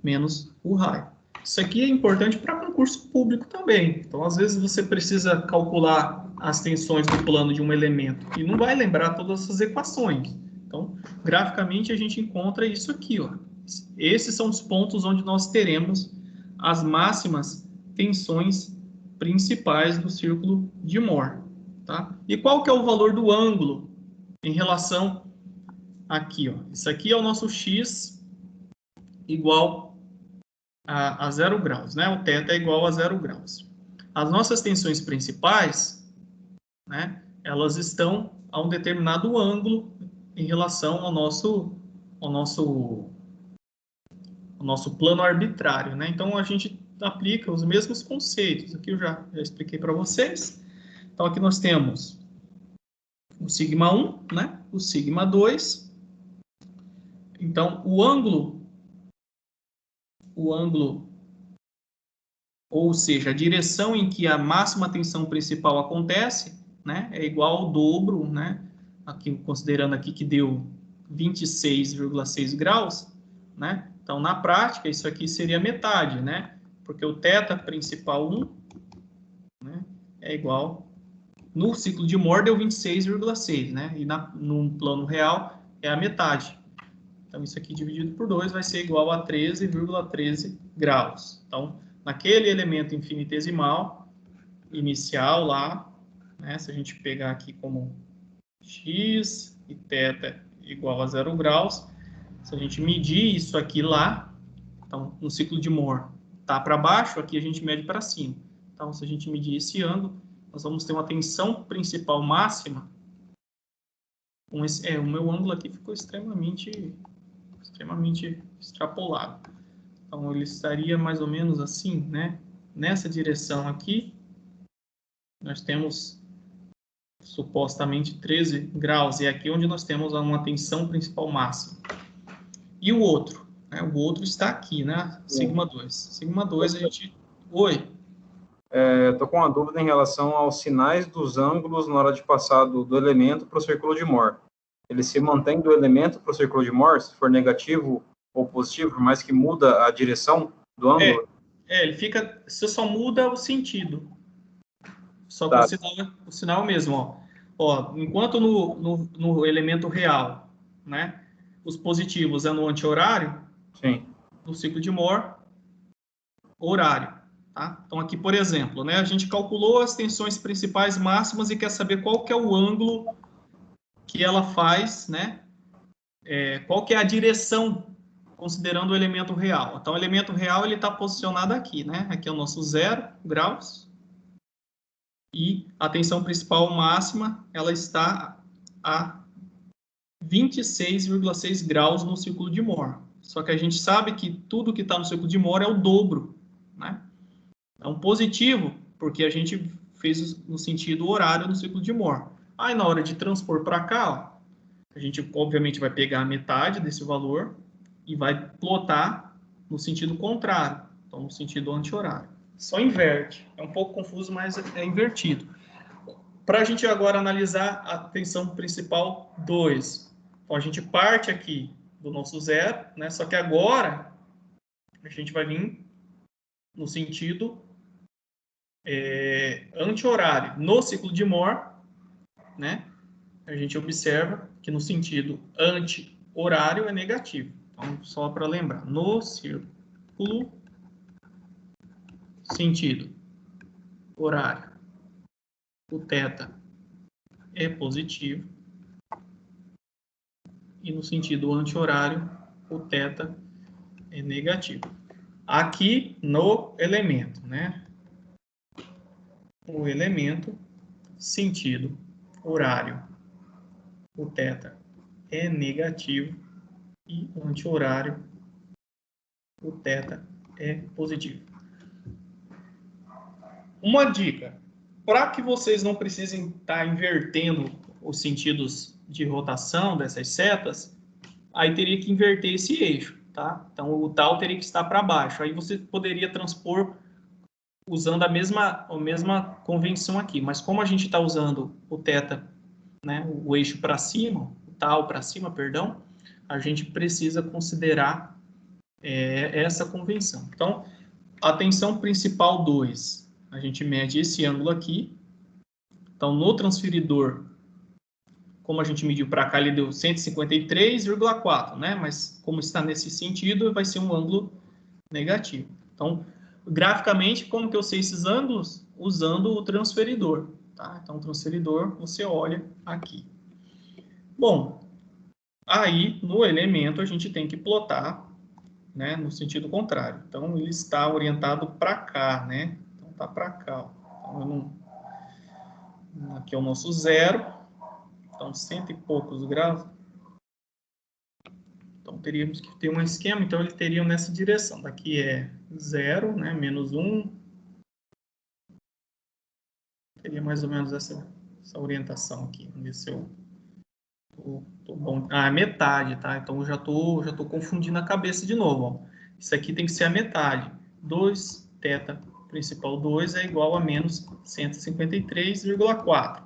menos o raio. Isso aqui é importante para concurso público também. Então, às vezes, você precisa calcular as tensões do plano de um elemento e não vai lembrar todas essas equações. Então, graficamente, a gente encontra isso aqui, ó. Esses são os pontos onde nós teremos as máximas tensões principais do círculo de Mohr, tá? E qual que é o valor do ângulo em relação aqui, ó? Isso aqui é o nosso x igual a 0 graus, né? O θ é igual a 0 graus. As nossas tensões principais, né? Elas estão a um determinado ângulo em relação ao nosso plano arbitrário, né? Então, a gente aplica os mesmos conceitos. Aqui eu já expliquei para vocês. Então, aqui nós temos o sigma 1, né? O sigma 2. Então, o ângulo, ou seja, a direção em que a máxima tensão principal acontece, né? É igual ao dobro, né? Aqui, considerando aqui que deu 26,6 graus, né? Então, na prática, isso aqui seria metade, né? Porque o θ principal 1, né, é igual... No ciclo de Mohr deu 26,6, né? E no plano real é a metade. Então, isso aqui dividido por 2 vai ser igual a 13,13 graus. Então, naquele elemento infinitesimal inicial lá, né? Se a gente pegar aqui como x e θ igual a 0 graus, se a gente medir isso aqui lá, então, no ciclo de Mohr tá para baixo, aqui a gente mede para cima. Então, se a gente medir esse ângulo, nós vamos ter uma tensão principal máxima. O meu ângulo aqui ficou extremamente extrapolado. Então, ele estaria mais ou menos assim, né? Nessa direção aqui, nós temos supostamente 13 graus. E é aqui onde nós temos uma tensão principal máxima. E o outro? Né? O outro está aqui, né? Sigma 2. Sigma 2 a gente... Oi? Estou com uma dúvida em relação aos sinais dos ângulos na hora de passar do elemento para o círculo de Mohr. Ele se mantém do elemento para o círculo de Mohr, se for negativo ou positivo, mas que muda a direção do ângulo? Ele fica... Você só muda o sentido. Só que o sinal é o mesmo, ó. Enquanto no elemento real, né, os positivos é no anti-horário, sim, no ciclo de Mohr, horário. Tá? Então, aqui, por exemplo, né, a gente calculou as tensões principais máximas e quer saber qual que é o ângulo que ela faz, né, qual que é a direção, considerando o elemento real. Então, o elemento real ele está posicionado aqui, né? Aqui é o nosso 0 graus. E a tensão principal máxima, ela está a 26,6 graus no círculo de Mohr. Só que a gente sabe que tudo que está no círculo de Mohr é o dobro, né? É um positivo, porque a gente fez no sentido horário no círculo de Mohr. Aí, na hora de transpor para cá, ó, a gente, obviamente, vai pegar a metade desse valor e vai plotar no sentido contrário, então no sentido anti-horário. Só inverte. É um pouco confuso, mas é invertido. Para a gente agora analisar a tensão principal 2. Então, a gente parte aqui do nosso 0, né? Só que agora a gente vai vir no sentido anti-horário. No ciclo de Mohr, né? A gente observa que no sentido anti-horário é negativo. Então, só para lembrar, no círculo sentido horário, o θ é positivo, e no sentido anti-horário, o θ é negativo. Aqui no elemento, né? O elemento sentido horário, o θ é negativo, e anti-horário, o θ é positivo. Uma dica, para que vocês não precisem estar invertendo os sentidos de rotação dessas setas, aí teria que inverter esse eixo, tá? Então, o tal teria que estar para baixo. Aí você poderia transpor usando a mesma convenção aqui. Mas como a gente está usando o θ, né, o eixo para cima, o tal para cima, perdão, a gente precisa considerar essa convenção. Então, a tensão principal 2, a gente mede esse ângulo aqui. Então, no transferidor, como a gente mediu para cá, ele deu 153,4, né? Mas como está nesse sentido, vai ser um ângulo negativo. Então, graficamente, como que eu sei esses ângulos? Usando o transferidor, tá? Então, o transferidor, você olha aqui. Bom, aí, no elemento, a gente tem que plotar, né, no sentido contrário. Então, ele está orientado para cá, né? Então, tá para cá, ó. Então, aqui é o nosso 0. Então, 100 e poucos graus. Então, teríamos que ter um esquema. Então, ele teria nessa direção. Daqui é 0, né? Menos 1. Teria mais ou menos essa orientação aqui. Vamos ver se eu tô bom. Ah, é metade, tá? Então, eu já tô confundindo a cabeça de novo, ó. Isso aqui tem que ser a metade. 2 θ principal 2 é igual a menos 153,4.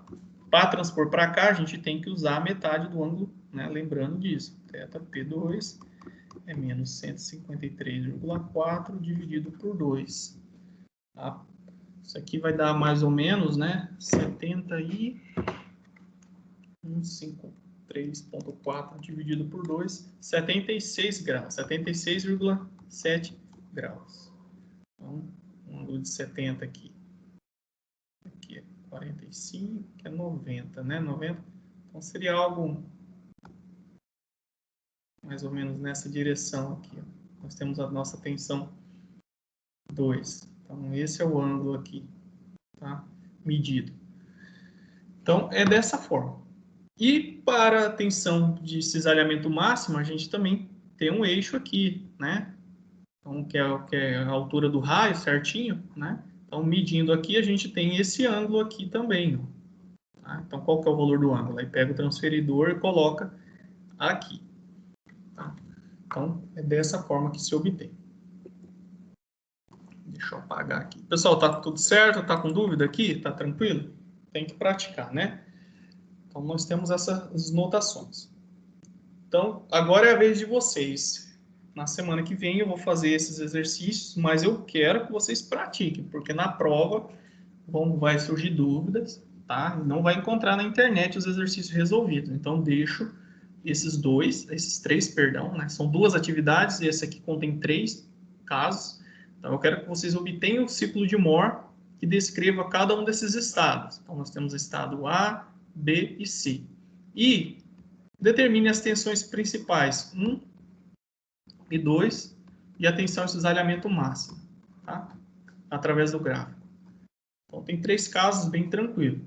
Para transpor para cá, a gente tem que usar a metade do ângulo, né? Lembrando disso. θP2 é menos 153,4 dividido por 2. Tá? Isso aqui vai dar mais ou menos, né? 153,4 dividido por 2, 76 graus. 76,7 graus. Então, um ângulo de 70 aqui. Aqui é 45, que é 90, né? 90. Então, seria algo mais ou menos nessa direção aqui. Ó. Nós temos a nossa tensão 2. Então, esse é o ângulo aqui, tá? Medido. Então, é dessa forma. E para a tensão de cisalhamento máximo, a gente também tem um eixo aqui, né? Então, que é a altura do raio, certinho, né? Então, medindo aqui, a gente tem esse ângulo aqui também. Tá? Então, qual que é o valor do ângulo? Aí pega o transferidor e coloca aqui. Tá? Então, é dessa forma que se obtém. Deixa eu apagar aqui. Pessoal, tá tudo certo? Tá com dúvida aqui? Tá tranquilo? Tem que praticar, né? Então, nós temos essas notações. Então, agora é a vez de vocês. Na semana que vem eu vou fazer esses exercícios, mas eu quero que vocês pratiquem, porque na prova vai surgir dúvidas, tá? Não vai encontrar na internet os exercícios resolvidos. Então, deixo esses três, né? São 2 atividades, e esse aqui contém 3 casos. Então, eu quero que vocês obtenham o ciclo de Mohr que descreva cada um desses estados. Então, nós temos o estado A, B e C. E Determine as tensões principais 1 e 2 e a tensão de cisalhamento máximo, tá? Através do gráfico. Então, tem 3 casos bem tranquilo.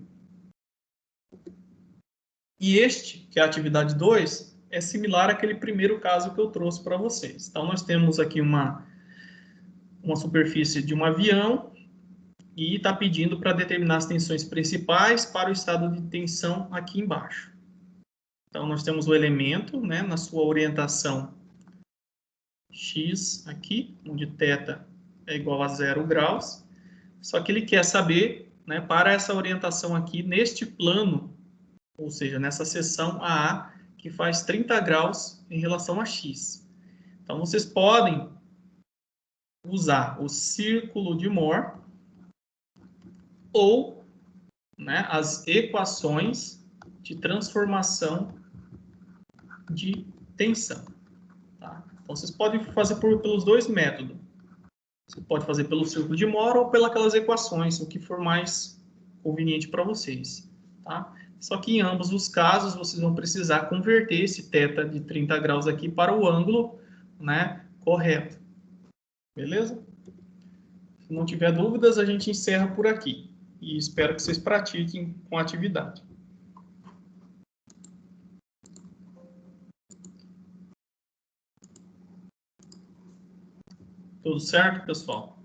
E este, que é a atividade 2, é similar àquele primeiro caso que eu trouxe para vocês. Então, nós temos aqui uma superfície de um avião e está pedindo para determinar as tensões principais para o estado de tensão aqui embaixo. Então, nós temos o elemento, né, na sua orientação x aqui, onde θ é igual a 0 graus. Só que ele quer saber, né, para essa orientação aqui, neste plano, ou seja, nessa seção AA, que faz 30 graus em relação a x. Então, vocês podem usar o círculo de Mohr ou, né, as equações de transformação de tensão. Tá? Então, vocês podem fazer pelos 2 métodos. Você pode fazer pelo círculo de Mohr ou pelas equações, o que for mais conveniente para vocês. Tá? Só que em ambos os casos, vocês vão precisar converter esse θ de 30 graus aqui para o ângulo, né, correto. Beleza? Se não tiver dúvidas, a gente encerra por aqui. E espero que vocês pratiquem com a atividade. Tudo certo, pessoal?